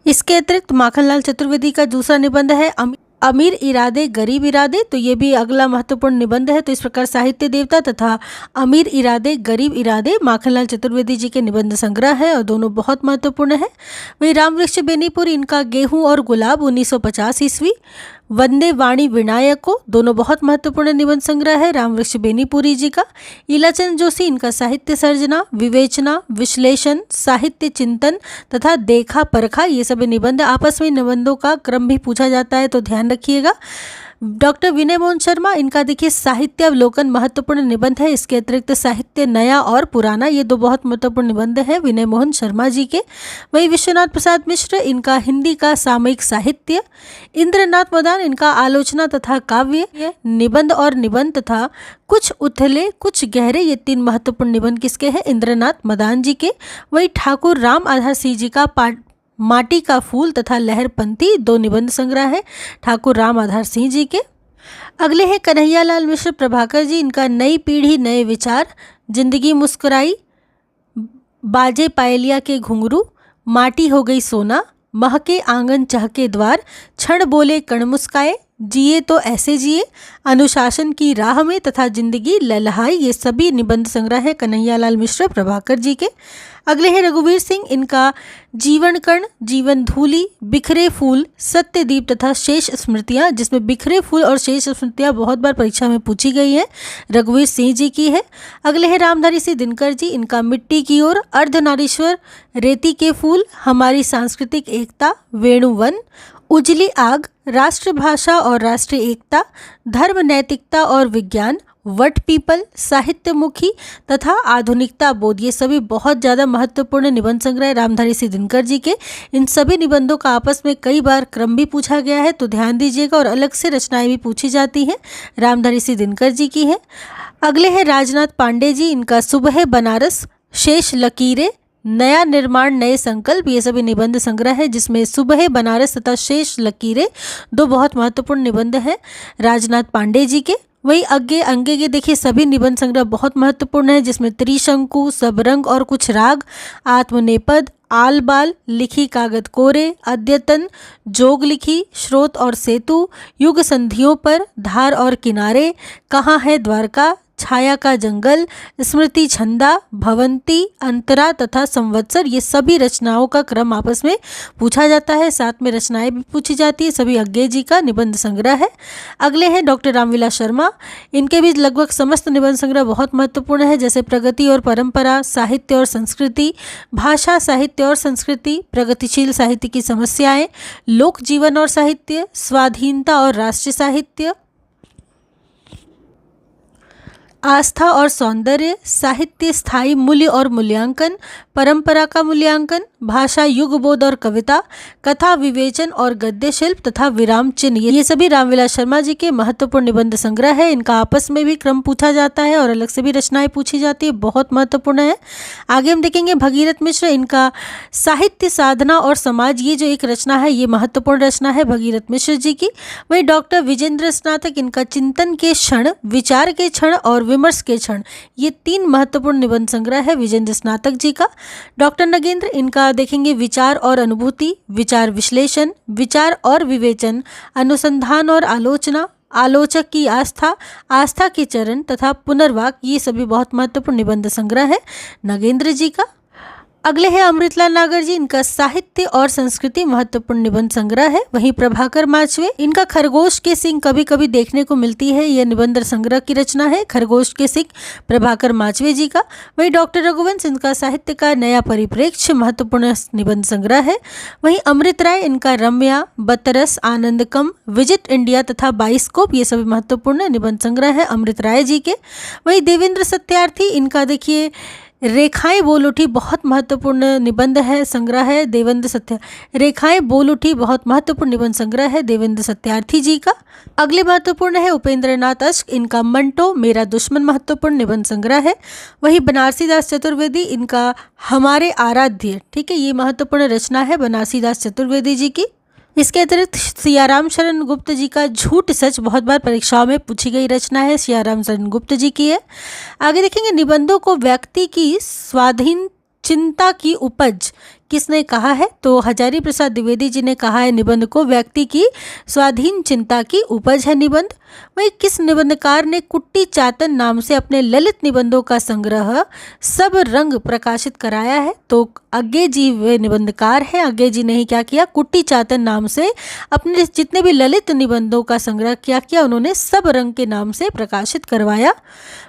इसके अतिरिक्त माखनलाल चतुर्वेदी का दूसरा निबंध है अमीर इरादे गरीब इरादे, तो ये भी अगला महत्वपूर्ण निबंध है। तो इस प्रकार साहित्य देवता तथा अमीर इरादे गरीब इरादे माखनलाल चतुर्वेदी जी के निबंध संग्रह है और दोनों बहुत महत्वपूर्ण है। वही रामवृक्ष बेनीपुर, इनका गेहूं और गुलाब 1950 ईस्वी, वंदे वाणी विनायको, दोनों बहुत महत्वपूर्ण निबंध संग्रह है रामवृक्ष बेनीपुरी जी का। इलाचंद जोशी, इनका साहित्य सर्जना, विवेचना, विश्लेषण, साहित्य चिंतन तथा देखा परखा, ये सभी निबंध, आपस में निबंधों का क्रम भी पूछा जाता है तो ध्यान रखिएगा। डॉक्टर विनय मोहन शर्मा, इनका देखिए साहित्यावलोकन महत्वपूर्ण निबंध है। इसके अतिरिक्त साहित्य नया और पुराना, ये दो बहुत महत्वपूर्ण निबंध है विनय मोहन शर्मा जी के। वही विश्वनाथ प्रसाद मिश्र, इनका हिंदी का सामयिक साहित्य, इंद्रनाथ मदान, इनका आलोचना तथा काव्य, निबंध और निबंध तथा कुछ उथले कुछ गहरे, ये तीन महत्वपूर्ण निबंध किसके हैं? इंद्रनाथ मदान जी के। वही ठाकुर राम आधार सिंह जी का माटी का फूल तथा लहरपंथी, दो निबंध संग्रह है ठाकुर राम आधार सिंह जी के। अगले हैं कन्हैयालाल मिश्र प्रभाकर जी, इनका नई पीढ़ी नए विचार, जिंदगी मुस्कुराई, बाजे पायलिया के घुंघरू, माटी हो गई सोना, महके आंगन चहके द्वार, क्षण बोले कण मुस्काए, जिए तो ऐसे जिए, अनुशासन की राह में तथा जिंदगी ललहाई, ये सभी निबंध संग्रह है कन्हैयालाल मिश्र प्रभाकर जी के। अगले हैं रघुवीर सिंह, इनका जीवन कण, जीवन धूली, बिखरे फूल, सत्यदीप तथा शेष स्मृतियाँ, जिसमें बिखरे फूल और शेष स्मृतियाँ बहुत बार परीक्षा में पूछी गई है, रघुवीर सिंह जी की है। अगले हैं रामधारी सिंह दिनकर जी, इनका मिट्टी की ओर, अर्धनारीश्वर, रेती के फूल, हमारी सांस्कृतिक एकता, वेणुवन, उजली आग, राष्ट्रभाषा और राष्ट्रीय एकता, धर्म नैतिकता और विज्ञान, वट पीपल, साहित्यमुखी तथा आधुनिकता बोध, ये सभी बहुत ज़्यादा महत्वपूर्ण निबंध संग्रह रामधारी सिंह दिनकर जी के। इन सभी निबंधों का आपस में कई बार क्रम भी पूछा गया है तो ध्यान दीजिएगा, और अलग से रचनाएं भी पूछी जाती हैं, रामधारी सिंह दिनकर जी की है। अगले हैं राजनाथ पांडे जी, इनका सुबह बनारस, शेष लकीरें, नया निर्माण नए संकल्प, ये सभी निबंध संग्रह है, जिसमें सुबह बनारस तथा शेष लकीरें दो बहुत महत्वपूर्ण निबंध हैं राजनाथ पांडे जी के। वही अंगे के देखिए सभी निबंध संग्रह बहुत महत्वपूर्ण है, जिसमें त्रिशंकु, सबरंग और कुछ राग, आत्मनेपद, आल बाल, लिखी कागद कोरे, अद्यतन, जोग लिखी, स्रोत और सेतु, युग संधियों पर, धार और किनारे, कहाँ है द्वारका, छाया का जंगल, स्मृति छंदा, भवंती, अंतरा तथा संवत्सर, ये सभी रचनाओं का क्रम आपस में पूछा जाता है, साथ में रचनाएं भी पूछी जाती है। सभी अज्ञे जी का निबंध संग्रह है। अगले हैं डॉक्टर रामविलास शर्मा। इनके भी लगभग समस्त निबंध संग्रह बहुत महत्वपूर्ण है, जैसे प्रगति और परंपरा, साहित्य और संस्कृति, भाषा, साहित्य और संस्कृति, प्रगतिशील साहित्य की समस्याएं, लोक जीवन और साहित्य, स्वाधीनता और राष्ट्रीय साहित्य, आस्था और सौंदर्य, साहित्य, स्थायी मूल्य और मूल्यांकन, परंपरा का मूल्यांकन, भाषा, युगबोध और कविता, कथा, विवेचन और गद्य शिल्प तथा विराम चिन्ह, ये सभी रामविलास शर्मा जी के महत्वपूर्ण निबंध संग्रह है। इनका आपस में भी क्रम पूछा जाता है और अलग से भी रचनाएं पूछी जाती है, बहुत महत्वपूर्ण है। आगे हम देखेंगे भगीरथ मिश्र, इनका साहित्य, साधना और समाज, ये जो एक रचना है ये महत्वपूर्ण रचना है भगीरथ मिश्र जी की। वही डॉक्टर विजेंद्र स्नातक, इनका चिंतन के क्षण, विचार के क्षण और विमर्श के क्षण, ये 3 महत्वपूर्ण निबंध संग्रह है विजेंद्र स्नातक जी का। डॉक्टर नगेंद्र, इनका देखेंगे विचार और अनुभूति, विचार विश्लेषण, विचार और विवेचन, अनुसंधान और आलोचना, आलोचक की आस्था, आस्था के चरण तथा पुनर्वाक, ये सभी बहुत महत्वपूर्ण निबंध संग्रह है नगेंद्र जी का। अगले हैं अमृतलाल नागर जी, इनका साहित्य और संस्कृति महत्वपूर्ण निबंध संग्रह है। वहीं प्रभाकर माचवे, इनका खरगोश के सिंह कभी कभी देखने को मिलती है, यह निबंध संग्रह की रचना है, खरगोश के सिंह प्रभाकर माचवे जी का। वहीं डॉक्टर रघुवंश, इनका साहित्य का नया परिप्रेक्ष्य महत्वपूर्ण निबंध संग्रह है। वहीं अमृत राय, इनका रम्या, बतरस, आनंदकम, विजिट इंडिया तथा बाइस्कोप, ये सभी महत्वपूर्ण निबंध संग्रह है अमृत राय जी के। वहीं देवेंद्र सत्यार्थी, इनका देखिए रेखाएं बोल उठी, बहुत महत्वपूर्ण निबंध है संग्रह है रेखाएं बोल उठी, बहुत महत्वपूर्ण निबंध संग्रह है देवेंद्र सत्यार्थी जी का। अगले महत्वपूर्ण है उपेंद्र नाथ अश्क, इनका मंटो, मेरा दुश्मन, महत्वपूर्ण निबंध संग्रह है। वही बनारसी दास चतुर्वेदी, इनका हमारे आराध्य, ठीक है, ये महत्वपूर्ण रचना है बनारसी दास चतुर्वेदी जी की। इसके अतिरिक्त सियाराम शरण गुप्त जी का झूठ सच, बहुत बार परीक्षाओं में पूछी गई रचना है, सियाराम शरण गुप्त जी की है। आगे देखेंगे निबंधों को व्यक्ति की स्वाधीन चिंता की उपज किसने कहा है, तो हजारी प्रसाद द्विवेदी जी ने कहा है निबंध को व्यक्ति की स्वाधीन चिंता की उपज है निबंध। वही किस निबंधकार ने कुट्टी चातन नाम से अपने ललित निबंधों का संग्रह सब रंग प्रकाशित कराया है, तो अज्ञे जी वे निबंधकार हैं। अज्ञे जी ने ही क्या किया, कुट्टी चातन नाम से अपने जितने भी ललित निबंधों का संग्रह क्या किया, उन्होंने सब रंग के नाम से प्रकाशित करवाया।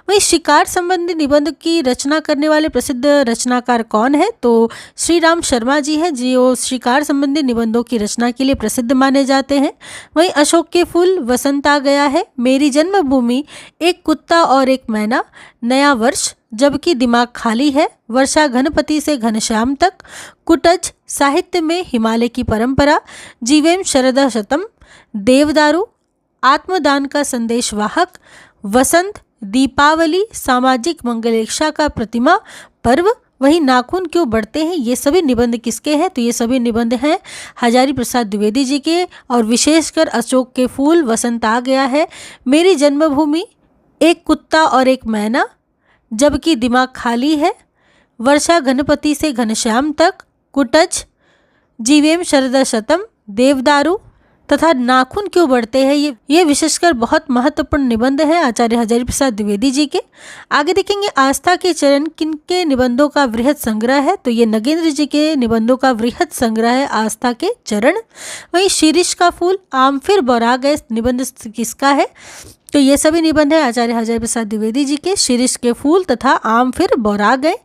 वही शिकार संबंधी निबंध की रचना करने वाले प्रसिद्ध रचनाकार कौन है, तो श्री राम शर्मा जी हैं, जो शिकार संबंधी निबंधों की रचना के लिए प्रसिद्ध माने जाते हैं। वहीं अशोक के फूल, वसंत आ गया है, मेरी जन्मभूमि, एक कुत्ता और एक मैना, नया वर्ष, जबकि दिमाग खाली है, वर्षा घनपति से घनश्याम तक, कुटज, साहित्य में हिमालय की परंपरा, जीवेम शरदा शतम, देवदारू, आत्मदान का संदेश वाहक, वसंत, दीपावली, सामाजिक मंगलेक्षा का प्रतिमा पर्व, वही नाखून क्यों बढ़ते हैं, ये सभी निबंध किसके हैं, तो ये सभी निबंध हैं हजारी प्रसाद द्विवेदी जी के। और विशेषकर अशोक के फूल, वसंत आ गया है, मेरी जन्मभूमि, एक कुत्ता और एक मैना, जबकि दिमाग खाली है, वर्षा घनपति से घनश्याम तक, कुटज, जीवेम शरदा शतम, देवदारू तथा नाखून क्यों बढ़ते हैं, ये विशेषकर बहुत महत्वपूर्ण निबंध है आचार्य हजारी प्रसाद द्विवेदी जी के। आगे देखेंगे आस्था के चरण किनके निबंधों का वृहद संग्रह है, तो ये नगेंद्र जी के निबंधों का वृहद संग्रह है आस्था के चरण। वहीं शीरिष का फूल, आम फिर बौरा गए, निबंध किसका है, तो ये सभी निबंध है आचार्य हजारी प्रसाद द्विवेदी जी के, शीरिष के फूल तथा आम फिर बौरा गए।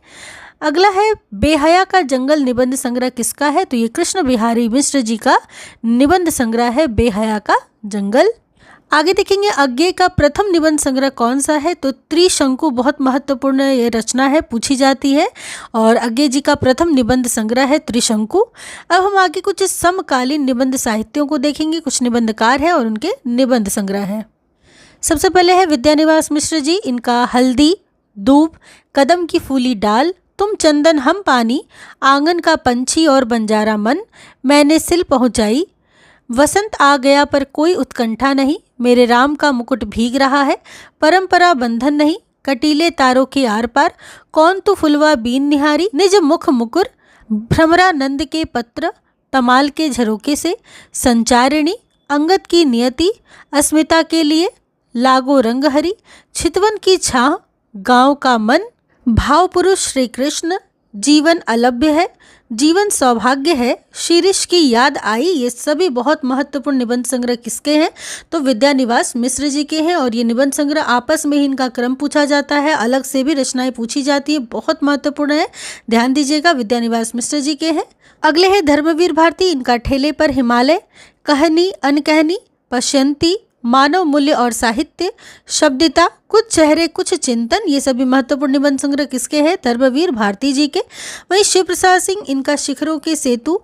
अगला है बेहया का जंगल, निबंध संग्रह किसका है, तो ये कृष्ण बिहारी मिश्र जी का निबंध संग्रह है बेहया का जंगल। आगे देखेंगे अज्ञे का प्रथम निबंध संग्रह कौन सा है, तो त्रिशंकु, बहुत महत्वपूर्ण ये रचना है, पूछी जाती है, और अज्ञे जी का प्रथम निबंध संग्रह है त्रिशंकु। अब हम आगे कुछ समकालीन निबंध साहित्यों को देखेंगे, कुछ निबंधकार हैं और उनके निबंध संग्रह हैं। सबसे पहले है विद्यानिवास मिश्र जी, इनका हल्दी, दूब, कदम की फूली डाल, तुम चंदन हम पानी, आंगन का पंछी और बंजारा मन, मैंने सिल पहुँचाई। वसंत आ गया पर कोई उत्कंठा नहीं, मेरे राम का मुकुट भीग रहा है, परंपरा बंधन नहीं, कटीले तारों के आर पार, कौन तू फुलवा बीन निहारी, निज मुख मुकुर, भ्रमरानंद के पत्र, तमाल के झरोके से, संचारिणी, अंगद की नियति, अस्मिता के लिए, लागो रंग हरी, छितवन की छाह, गांव का मन, भाव पुरुष श्री कृष्ण, जीवन अलभ्य है, जीवन सौभाग्य है, शीरिष की याद आई। ये सभी बहुत महत्वपूर्ण निबंध संग्रह किसके हैं? तो विद्यानिवास मिश्र जी के हैं। और ये निबंध संग्रह आपस में ही इनका क्रम पूछा जाता है, अलग से भी रचनाएं पूछी जाती है, बहुत महत्वपूर्ण है, ध्यान दीजिएगा। विद्यानिवास मिश्र जी के हैं। अगले हैं धर्मवीर भारती, इनका ठेले पर हिमालय, कहनी अनकहनी, पश्यंती, मानव मूल्य और साहित्य, शब्दिता, कुछ चेहरे कुछ चिंतन, ये सभी महत्वपूर्ण निबंध संग्रह किसके हैं? धर्मवीर भारती जी के। वहीं शिव प्रसाद सिंह, इनका शिखरों के सेतु,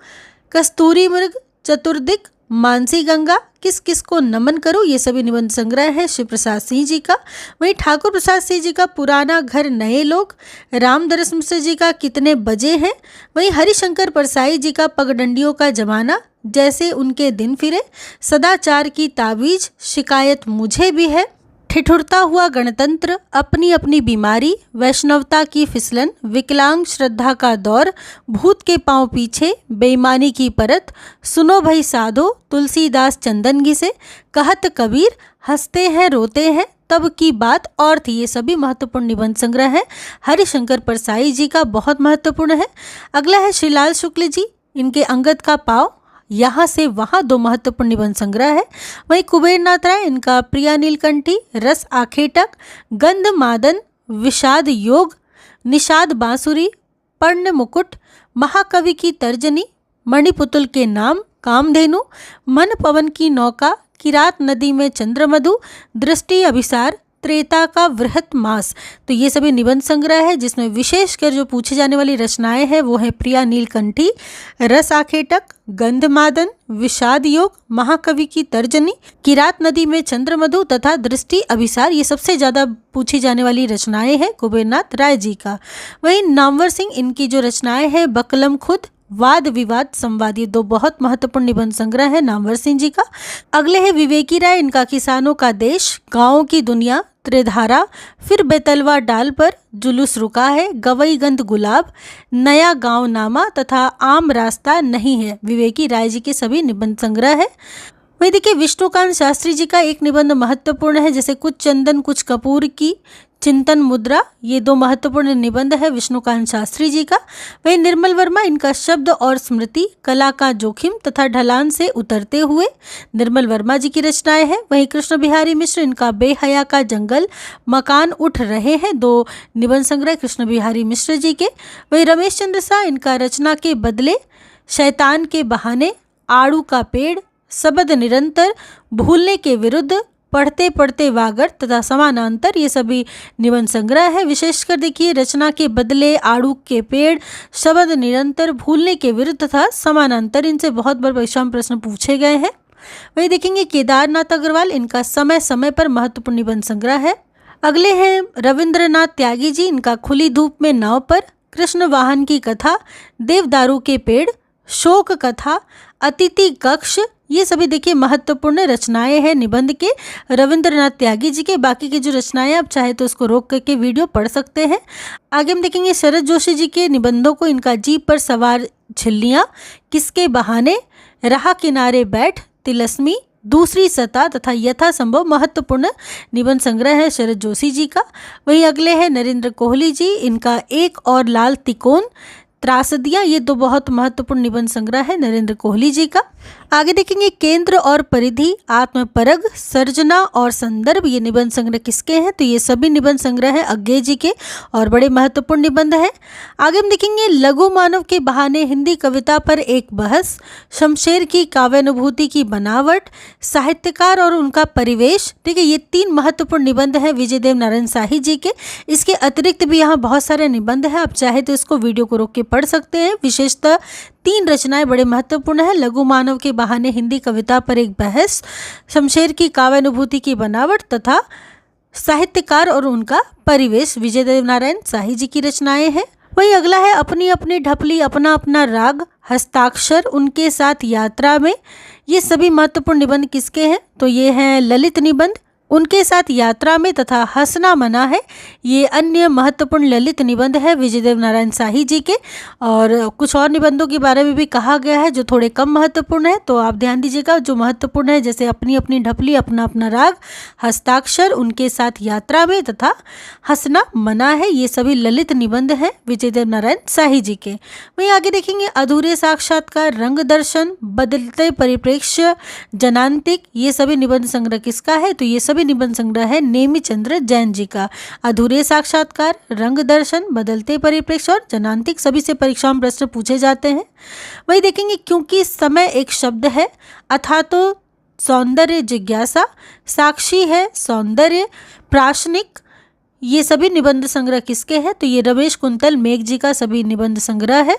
कस्तूरी मृग, चतुर्दिक, मानसी गंगा, किस किस को नमन करो, ये सभी निबंध संग्रह है शिव प्रसाद सिंह जी का। वहीं ठाकुर प्रसाद सिंह जी का पुराना घर नए लोग, रामदरस मिश्र जी का कितने बजे हैं, वहीं हरिशंकर परसाई जी का पगडंडियों का जमाना, जैसे उनके दिन फिरे, सदाचार की ताबीज, शिकायत मुझे भी है, ठिठुरता हुआ गणतंत्र, अपनी अपनी बीमारी, वैष्णवता की फिसलन, विकलांग श्रद्धा का दौर, भूत के पांव पीछे, बेईमानी की परत, सुनो भई साधो, तुलसीदास चंदनगी से, कहत कबीर, हंसते हैं रोते हैं, तब की बात और थी, ये सभी महत्वपूर्ण निबंध संग्रह है हरिशंकर परसाई जी का, बहुत महत्वपूर्ण है। अगला है श्रीलाल शुक्ल जी, इनके अंगद का पाव, यहाँ से वहाँ, दो महत्वपूर्ण निबंध संग्रह है। वहीं कुबेरनाथ राय, इनका प्रिया नीलकंठी, रस आखेटक, गंध मादन, विषाद योग, निषाद बांसुरी, पर्ण मुकुट, महाकवि की तर्जनी, मणिपुतुल के नाम, कामधेनु, मन पवन की नौका, किरात नदी में चंद्रमधु, दृष्टि अभिसार, त्रेता का वृहत मास। तो ये सभी निबंध संग्रह है जिसमें विशेषकर जो पूछी जाने वाली रचनाएं हैं वो है प्रिया नीलकंठी, रस आखेटक, गंधमादन, विषाद योग, महाकवि की तर्जनी, किरात नदी में चंद्रमधु तथा दृष्टि अभिसार। ये सबसे ज्यादा पूछी जाने वाली रचनाएं हैं कुबेरनाथ राय जी का। वहीं नामवर सिंह, इनकी जो रचनाएं हैं बकलम खुद, वाद विवाद संवाद, ये दो बहुत महत्वपूर्ण निबंध संग्रह है नामवर सिंह जी का। अगले है विवेकी राय, इनका किसानों का देश, गाँव की दुनिया, त्रिधारा, फिर बेतलवा डाल पर, जुलूस रुका है, गवई गंध गुलाब, नया गांव नामा तथा आम रास्ता नहीं है। विवेकी राय जी के सभी निबंध संग्रह है। वही देखिए विष्णुकांत शास्त्री जी का एक निबंध महत्वपूर्ण है, जैसे कुछ चंदन कुछ कपूर की, चिंतन मुद्रा, ये दो महत्वपूर्ण निबंध है विष्णुकांत शास्त्री जी का। वही निर्मल वर्मा, इनका शब्द और स्मृति, कला का जोखिम तथा ढलान से उतरते हुए, निर्मल वर्मा जी की रचनाएं हैं। वही कृष्ण बिहारी मिश्र, इनका बेहया का जंगल, मकान उठ रहे हैं, दो निबंध संग्रह कृष्ण बिहारी मिश्र जी के। वही रमेश चंद्र शाह, इनका रचना के बदले, शैतान के बहाने, आड़ू का पेड़, शब्द निरंतर, भूलने के विरुद्ध, पढ़ते पढ़ते वागर तथा समानांतर, ये सभी निबंध संग्रह है। विशेषकर देखिए रचना के बदले, आड़ू के पेड़, शब्द निरंतर, भूलने के विरुद्ध तथा समानांतर, इनसे बहुत बार परीक्षा में प्रश्न पूछे गए हैं। वही देखेंगे केदारनाथ अग्रवाल, इनका समय समय पर महत्वपूर्ण निबंध संग्रह है। अगले हैं रविंद्रनाथ त्यागी जी, इनका खुली धूप में नाव पर, कृष्ण वाहन की कथा, देवदारू के पेड़, शोक कथा, अतिथि कक्ष, ये सभी देखिए महत्वपूर्ण रचनाएं हैं निबंध के रविंद्रनाथ त्यागी जी के। बाकी की जो रचनाएं आप चाहे तो उसको रोक करके वीडियो पढ़ सकते हैं। आगे हम देखेंगे शरद जोशी जी के निबंधों को, इनका जीप पर सवार झिल्लियाँ, किसके बहाने, राह किनारे बैठ, तिलस्मी, दूसरी सतह तथा यथासंभव महत्वपूर्ण निबंध संग्रह है शरद जोशी जी का। वहीं अगले हैं नरेंद्र कोहली जी, इनका एक और लाल तिकोन, त्रासदियाँ, ये दो बहुत महत्वपूर्ण निबंध संग्रह है नरेंद्र कोहली जी का। आगे देखेंगे केंद्र और परिधि, आत्मपरग, सर्जना और संदर्भ, ये निबंध संग्रह किसके हैं? तो ये सभी निबंध संग्रह है अज्ञे जी के और बड़े महत्वपूर्ण निबंध है। आगे हम देखेंगे लघु मानव के बहाने, हिंदी कविता पर एक बहस, शमशेर की काव्यानुभूति की बनावट, साहित्यकार और उनका परिवेश। ठीक है, ये तीन महत्वपूर्ण निबंध है विजय देव नारायण शाही जी के। इसके अतिरिक्त भी यहाँ बहुत सारे निबंध है, आप चाहे तो इसको वीडियो को रोक के पढ़ सकते हैं। विशेषतः तीन रचनाएं बड़े महत्वपूर्ण है, लघु मानव के बहाने, हिंदी कविता पर एक बहस, शमशेर की काव्यानुभूति की बनावट तथा साहित्यकार और उनका परिवेश, विजय देव नारायण शाही जी की रचनाएं हैं। वही अगला है अपनी अपनी ढपली अपना अपना राग हस्ताक्षर उनके साथ यात्रा में। ये सभी महत्वपूर्ण निबंध किसके हैं? तो ये हैं ललित निबंध, उनके साथ यात्रा में तथा हंसना मना है, ये अन्य महत्वपूर्ण ललित निबंध है विजयदेव नारायण शाही जी के। और कुछ और निबंधों के बारे में भी कहा गया है जो थोड़े कम महत्वपूर्ण है, तो आप ध्यान दीजिएगा। जो महत्वपूर्ण है जैसे अपनी अपनी ढपली अपना अपना राग हस्ताक्षर उनके साथ यात्रा में तथा हंसना मना है, ये सभी ललित निबंध हैं विजयदेव नारायण शाही जी के। वहीं आगे देखेंगे अधूरे साक्षात्कार, रंग दर्शन, बदलते परिप्रेक्ष्य, जनांतिक, ये सभी निबंध संग्रह किसका है? तो ये सभी निबंध संग्रह है नेमी चंद्र जैन जी का। अधूरे साक्षात्कार, रंग दर्शन, बदलते परिप्रेक्ष्य और जनांतिक सभी से परीक्षा में प्रश्न पूछे जाते हैं। वही देखेंगे क्योंकि समय एक शब्द है, अथा तो सौंदर्य जिज्ञासा, साक्षी है सौंदर्य, प्राशनिक, ये सभी निबंध संग्रह किसके हैं? तो ये रमेश कुंतल मेघ जी का सभी निबंध संग्रह है।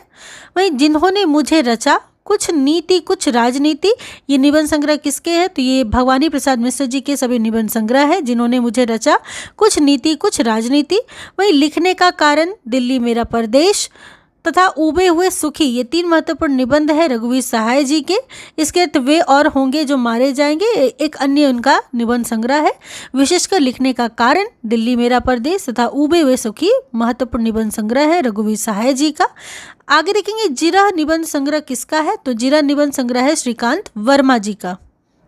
वहीं जिन्होंने मुझे रचा, कुछ नीति कुछ राजनीति, ये निबंध संग्रह किसके हैं? तो ये भवानी प्रसाद मिश्र जी के सभी निबंध संग्रह है। जिन्होंने मुझे रचा, कुछ नीति कुछ राजनीति। वहीं लिखने का कारण, दिल्ली मेरा परदेश तथा उबे हुए सुखी, ये तीन महत्वपूर्ण निबंध है रघुवीर सहाय जी के। इसके वे और होंगे जो मारे जाएंगे, एक अन्य उनका निबंध संग्रह है। विशेषकर लिखने का कारण, दिल्ली मेरा परदेश तथा उबे हुए सुखी महत्वपूर्ण निबंध संग्रह है रघुवीर सहाय जी का। आगे देखेंगे जिरह निबंध संग्रह किसका है? तो जिरह निबंध संग्रह है श्रीकांत वर्मा जी का।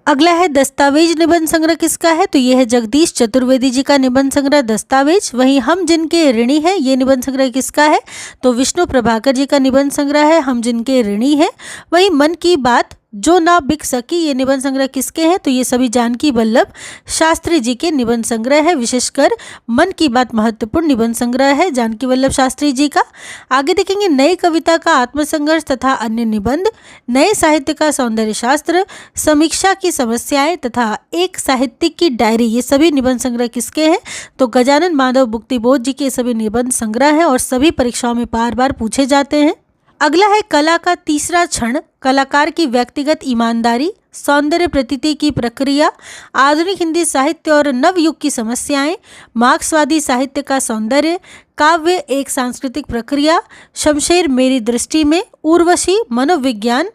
अगला है दस्तावेज निबंध संग्रह किसका है? तो ये है जगदीश चतुर्वेदी जी का निबंध संग्रह दस्तावेज। वहीं हम जिनके ऋणी हैं, ये निबंध संग्रह किसका है? तो विष्णु प्रभाकर जी का निबंध संग्रह है हम जिनके ऋणी हैं। वहीं मन की बात जो ना बिक सकी, ये निबंध संग्रह किसके हैं? तो ये सभी जानकी वल्लभ शास्त्री जी के निबंध संग्रह है। विशेषकर मन की बात महत्वपूर्ण निबंध संग्रह है जानकी वल्लभ शास्त्री जी का। आगे देखेंगे नई कविता का आत्मसंघर्ष तथा अन्य निबंध, नए साहित्य का सौंदर्य शास्त्र, समीक्षा की समस्याएं तथा एक साहित्यिक की डायरी, ये सभी निबंध संग्रह किसके हैं? तो गजानन माधव भुक्तिबोध जी के सभी निबंध संग्रह हैं और सभी परीक्षाओं में बार बार पूछे जाते हैं। अगला है कला का तीसरा क्षण, कलाकार की व्यक्तिगत ईमानदारी, सौंदर्य प्रतीति की प्रक्रिया, आधुनिक हिंदी साहित्य और नवयुग की समस्याएं, मार्क्सवादी साहित्य का सौंदर्य, काव्य एक सांस्कृतिक प्रक्रिया, शमशेर मेरी दृष्टि में, उर्वशी मनोविज्ञान,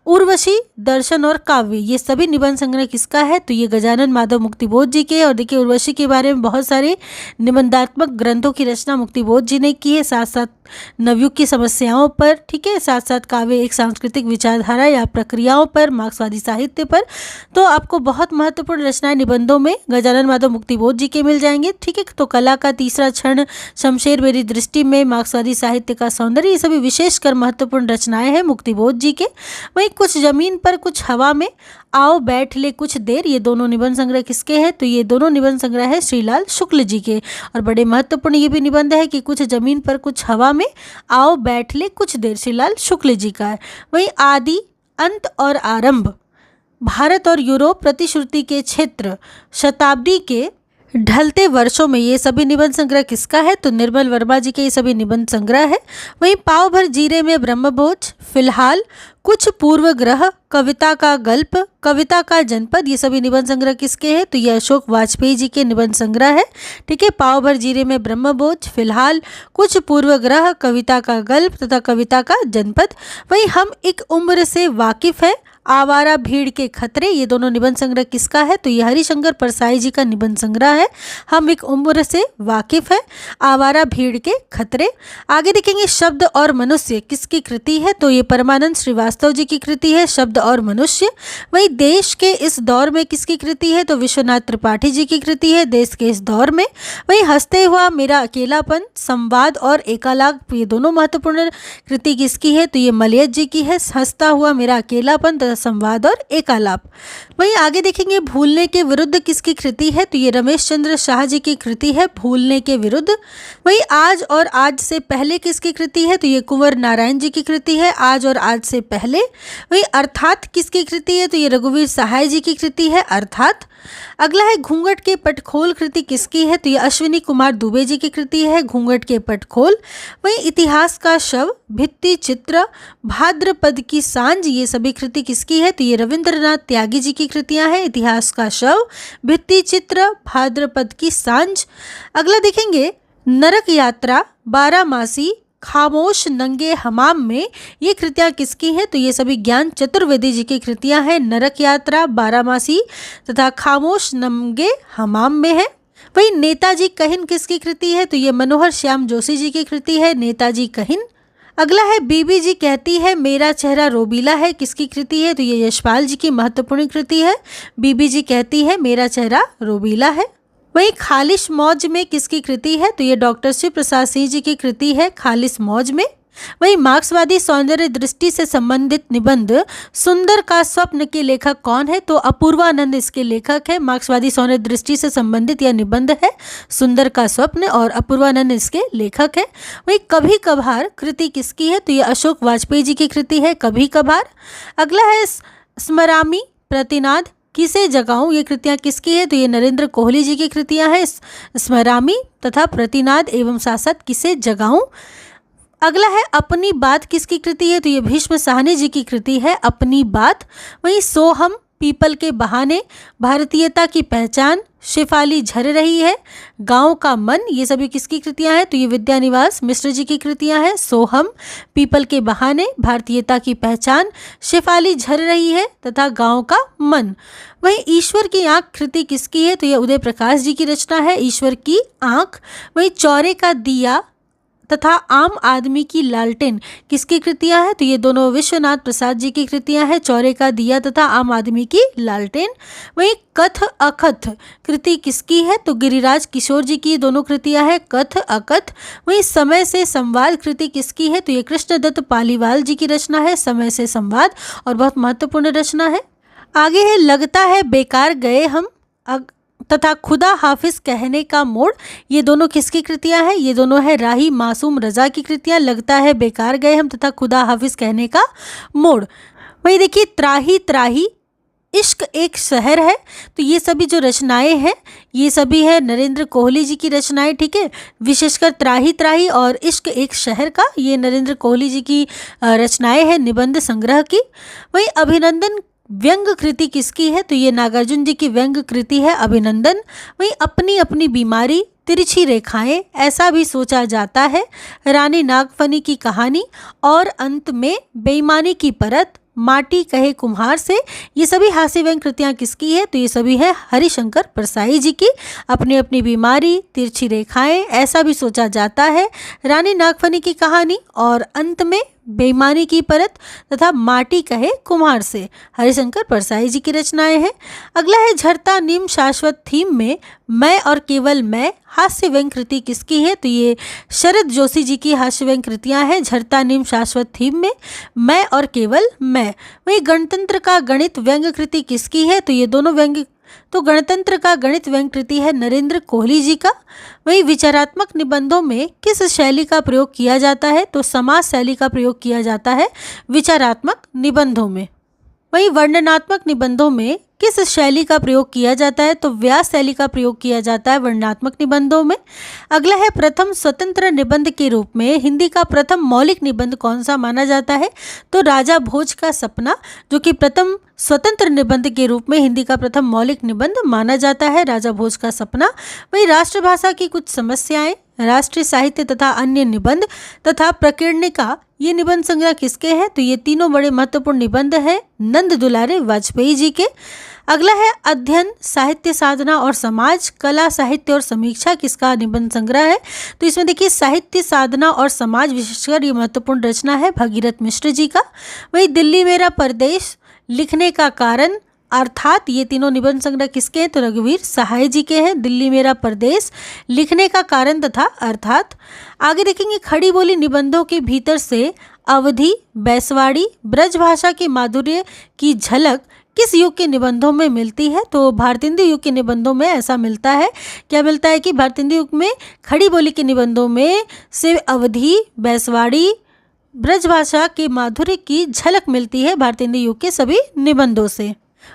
उर्वशी दर्शन और काव्य, ये सभी निबंध संग्रह किसका है? तो ये गजानन माधव मुक्तिबोध जी के। और देखिए उर्वशी के बारे में बहुत सारे निबंधात्मक ग्रंथों की रचना मुक्तिबोध जी ने की है, साथ साथ नवयुग की समस्याओं पर, ठीक है, साथ साथ काव्य एक सांस्कृतिक विचारधारा या प्रक्रियाओं पर, मार्क्सवादी साहित्य पर। तो आपको बहुत महत्वपूर्ण रचनाएं निबंधों में गजानन माधव मुक्तिबोध जी के मिल जाएंगे, ठीक है। तो कला का तीसरा क्षण, शमशेर मेरी दृष्टि में, मार्क्सवादी साहित्य का सौंदर्य, ये सभी विशेषकर महत्वपूर्ण रचनाएं हैं मुक्तिबोध जी के। वहीं कुछ जमीन पर कुछ हवा में, आओ बैठ ले कुछ देर, ये दोनों निबंध संग्रह किसके हैं? तो ये दोनों निबंध संग्रह है श्रीलाल शुक्ल जी के। और बड़े महत्वपूर्ण ये भी निबंध है कि कुछ जमीन पर कुछ हवा में, आओ बैठ ले कुछ देर, श्रीलाल शुक्ल जी का है। वहीं आदि अंत और आरंभ, भारत और यूरोप, प्रतिश्रुति के क्षेत्र, शताब्दी के ढलते वर्षों में, ये सभी निबंध संग्रह किसका है? तो निर्मल वर्मा जी के ये सभी निबंध संग्रह है। वहीं पाव भर जीरे में ब्रह्मभोज, फिलहाल, कुछ पूर्व ग्रह, कविता का गल्प, कविता का जनपद, ये सभी निबंध संग्रह किसके हैं? तो ये अशोक वाजपेयी जी के निबंध संग्रह है, ठीक है। पाव भर जीरे में ब्रह्मभोज, फिलहाल, कुछ पूर्व ग्रह, कविता का गल्प तथा कविता का जनपद। वहीं हम एक उम्र से वाकिफ है, आवारा भीड़ के खतरे, ये दोनों निबंध संग्रह किसका है? तो ये हरिशंकर परसाई जी का निबंध संग्रह है। हम एक उम्र से वाकिफ है, आवारा भीड़ के खतरे। आगे देखेंगे शब्द और मनुष्य किसकी कृति है? तो ये परमानंद श्रीवास्तव जी की कृति है, शब्द और मनुष्य। वही देश के इस दौर में किसकी कृति है? तो विश्वनाथ त्रिपाठी जी की कृति है, देश के इस दौर में। वही हंसते हुआ मेरा अकेलापन, संवाद और एकालाप, ये दोनों महत्वपूर्ण कृति किसकी है? तो ये मलयज जी की है, हंसता हुआ मेरा अकेलापन तथा संवाद और एकालाप। वहीं आगे देखेंगे भूलने के विरुद्ध किसकी कृति है? तो ये रमेश चंद्र शाह जी की कृति है, भूलने के विरुद्ध। वहीं आज और आज से पहले किसकी कृति है? तो ये कुंवर नारायण जी की कृति है, आज और आज से पहले। वहीं अर्थात किसकी कृति है? तो ये रघुवीर सहाय जी की कृति है, अर्थात। अगला है घूंघट के पटखोल कृति किसकी है? तो ये अश्विनी कुमार दुबे जी की कृति है, घूंघट के पटखोल। वहीं इतिहास का शव, भित्ति चित्र, भाद्रपद की सांझ, ये सभी कृति किसकी है? तो ये रविंद्रनाथ त्यागी जी की कृतियां हैं, इतिहास का शव, भित्ति चित्र, भाद्रपद की सांझ। अगला देखेंगे नरक यात्रा, बारामासी, खामोश नंगे हमाम में, ये कृतियाँ किसकी हैं? तो ये सभी ज्ञान चतुर्वेदी जी की कृतियाँ हैं। नरक यात्रा, बारामासी तथा खामोश नंगे हमाम में है। वही नेताजी कहिन किसकी कृति है? तो ये मनोहर श्याम जोशी जी की कृति है, नेताजी कहिन। अगला है बीबी जी कहती है मेरा चेहरा रोबीला है, किसकी कृति है? तो ये यशपाल जी की महत्वपूर्ण कृति है। बीबी जी कहती है मेरा चेहरा रोबीला है। वहीं खालिश मौज में किसकी कृति है? तो ये डॉक्टर शिव प्रसाद सिंह जी की कृति है, खालिश मौज में। वहीं मार्क्सवादी सौंदर्य दृष्टि से संबंधित निबंध सुंदर का स्वप्न के लेखक कौन है? तो अपूर्वानंद इसके लेखक है। मार्क्सवादी सौंदर्य दृष्टि से संबंधित यह निबंध है सुंदर का स्वप्न, और अपूर्वानंद इसके लेखक है। वहीं कभी कभार कृति किसकी है? तो यह अशोक वाजपेयी जी की कृति है, कभी कभार। अगला है स्मरामी प्रतिनाद किसे जगाऊं, ये कृतियाँ किसकी है? तो ये नरेंद्र कोहली जी की कृतियाँ हैं, स्मरामी तथा प्रतिनाद एवं सासत किसे जगाऊं। अगला है अपनी बात किसकी कृति है? तो ये भीष्म साहनी जी की कृति है, अपनी बात। वहीं सोहम, पीपल के बहाने, भारतीयता की पहचान, शेफाली झर रही है, गांव का मन, ये सभी किसकी कृतियां हैं? तो ये विद्यानिवास मिश्र जी की कृतियां हैं। सोहम, पीपल के बहाने, भारतीयता की पहचान, शेफाली झर रही है तथा गांव का मन। वहीं ईश्वर की आंख कृति किसकी है? तो ये उदय प्रकाश जी की रचना है, ईश्वर की आंख। वहीं चौरे का दिया तथा आम आदमी की लालटेन किसकी कृतियां हैं? तो ये दोनों विश्वनाथ प्रसाद जी की कृतियां हैं, चौरे का दिया तथा आम आदमी की लालटेन। वहीं कथ अकथ कृति किसकी है? तो गिरिराज किशोर जी की दोनों कृतियां हैं, कथ अकथ। वहीं समय से संवाद कृति किसकी है? तो ये कृष्णदत्त पालीवाल जी की रचना है, समय से संवाद, और बहुत महत्वपूर्ण रचना है। आगे है लगता है बेकार गए हम तथा खुदा हाफिज कहने का मोड़, ये दोनों किसकी कृतियां हैं? ये दोनों है राही मासूम रजा की कृतियां, लगता है बेकार गए हम तथा खुदा हाफिज कहने का मोड़। वही देखिए त्राही त्राही, इश्क एक शहर है, तो ये सभी जो रचनाएं हैं ये सभी है नरेंद्र कोहली जी की रचनाएं, ठीक है। विशेषकर त्राही त्राही और इश्क एक शहर का, ये नरेंद्र कोहली जी की रचनाएं हैं निबंध संग्रह की। वही अभिनंदन व्यंग कृति किसकी है? तो ये नागार्जुन जी की व्यंग कृति है, अभिनंदन। वहीं अपनी अपनी बीमारी, तिरछी रेखाएं, ऐसा भी सोचा जाता है, रानी नागफनी की कहानी, और अंत में बेईमानी की परत, माटी कहे कुम्हार से, ये सभी हास्य व्यंग कृतियाँ किसकी है? तो ये सभी है हरिशंकर परसाई जी की। अपनी अपनी बीमारी, तिरछी रेखाएं, ऐसा भी सोचा जाता है, रानी नागफनी की कहानी, और अंत में बेईमानी की परत तथा माटी कहे कुम्हार से, हरिशंकर परसाई जी की रचनाएं हैं। अगला है झरता नीम शाश्वत थीम में मैं और केवल मैं, हास्य व्यंग कृति किसकी है? तो ये शरद जोशी जी की हास्य व्यंग कृतियां हैं, झरता नीम शाश्वत थीम में मैं और केवल मैं। वही गणतंत्र का गणित व्यंग कृति किसकी है? तो ये दोनों व्यंग, तो गणतंत्र का गणित व्यंग कृति है नरेंद्र कोहली जी का। वही विचारात्मक निबंधों में किस शैली का प्रयोग किया जाता है? तो समास शैली का प्रयोग किया जाता है विचारात्मक निबंधों में। वही वर्णनात्मक निबंधों में किस शैली का प्रयोग किया जाता है? तो व्यास शैली का प्रयोग किया जाता है वर्णनात्मक निबंधों में। अगला है प्रथम स्वतंत्र निबंध के रूप में हिंदी का प्रथम मौलिक निबंध कौन सा माना जाता है? तो राजा भोज का सपना, जो कि प्रथम स्वतंत्र निबंध के रूप में हिंदी का प्रथम मौलिक निबंध माना जाता है, राजा भोज का सपना। वही राष्ट्रभाषा की कुछ समस्याएं, राष्ट्रीय साहित्य तथा अन्य निबंध तथा प्रकीर्णिका, ये निबंध संग्रह किसके हैं? तो ये तीनों बड़े महत्वपूर्ण निबंध हैं नंद दुलारे वाजपेयी जी के। अगला है अध्ययन, साहित्य साधना और समाज, कला साहित्य और समीक्षा, किसका निबंध संग्रह है? तो इसमें देखिए साहित्य साधना और समाज विशेषकर ये महत्वपूर्ण रचना है भगीरथ मिश्र जी का। वही दिल्ली मेरा परदेश, लिखने का कारण, अर्थात, ये तीनों निबंध संग्रह किसके हैं? तो रघुवीर सहाय जी के हैं, दिल्ली मेरा परदेश, लिखने का कारण तथा अर्थात। आगे देखेंगे खड़ी बोली निबंधों के भीतर से अवधी, बैसवाड़ी, ब्रजभाषा के माधुर्य की झलक किस युग के निबंधों में मिलती है? तो भारतेंदु युग के निबंधों में ऐसा मिलता है। क्या मिलता है कि भारतेंदु युग में खड़ी बोली के निबंधों में से अवधी, बैसवाड़ी, ब्रजभाषा के माधुर्य की झलक मिलती है भारतेंदु युग के सभी निबंधों से।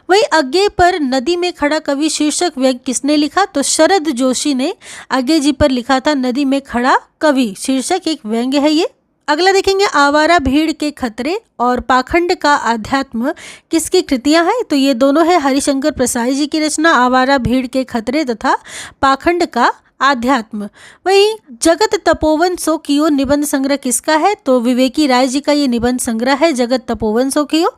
वही अज्ञे पर नदी में खड़ा कवि शीर्षक व्यंग किसने लिखा? तो शरद जोशी ने अज्ञे जी पर लिखा था नदी में खड़ा कवि, शीर्षक एक व्यंग्य है ये। अगला देखेंगे आवारा भीड़ के खतरे और पाखंड का आध्यात्म, किसकी कृतियां हैं? तो ये दोनों है हरिशंकर प्रसाई जी की रचना, आवारा भीड़ के खतरे तथा पाखंड का आध्यात्म। वहीं जगत तपोवन सो कियो निबंध संग्रह किसका है? तो विवेकी राय जी का ये निबंध संग्रह है, जगत तपोवन सो कियो।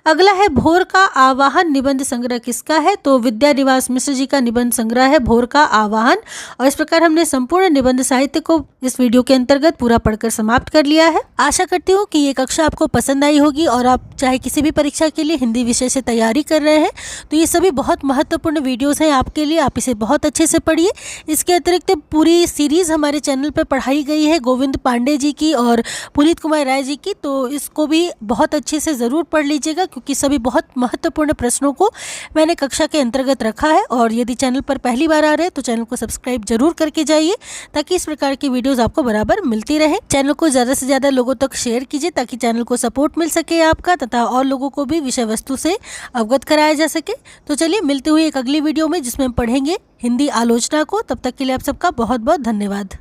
अगला है भोर का आवाहन निबंध संग्रह किसका है? तो विद्यानिवास मिश्र जी का निबंध संग्रह है भोर का आवाहन। और इस प्रकार हमने संपूर्ण निबंध साहित्य को इस वीडियो के अंतर्गत पूरा पढ़कर समाप्त कर लिया है। आशा करती हूँ कि ये कक्षा आपको पसंद आई होगी और आप चाहे किसी भी परीक्षा के लिए हिंदी विषय से तैयारी कर रहे हैं तो ये सभी बहुत महत्वपूर्ण वीडियोस हैं आपके लिए। आप इसे बहुत अच्छे से पढ़िए। इसके अतिरिक्त पूरी सीरीज हमारे चैनल पर पढ़ाई गई है गोविंद पांडे जी की और पुनीत कुमार राय जी की, तो इसको भी बहुत अच्छे से ज़रूर पढ़ लीजिएगा क्योंकि सभी बहुत महत्वपूर्ण प्रश्नों को मैंने कक्षा के अंतर्गत रखा है। और यदि चैनल पर पहली बार आ रहे हैं तो चैनल को सब्सक्राइब जरूर करके जाइए ताकि इस प्रकार की वीडियोस आपको बराबर मिलती रहे। चैनल को ज़्यादा से ज़्यादा लोगों तक शेयर कीजिए ताकि चैनल को सपोर्ट मिल सके आपका तथा और लोगों को भी विषय वस्तु से अवगत कराया जा सके। तो चलिए मिलते हुए एक अगली वीडियो में जिसमें हम पढ़ेंगे हिंदी आलोचना को। तब तक के लिए आप सबका बहुत बहुत धन्यवाद।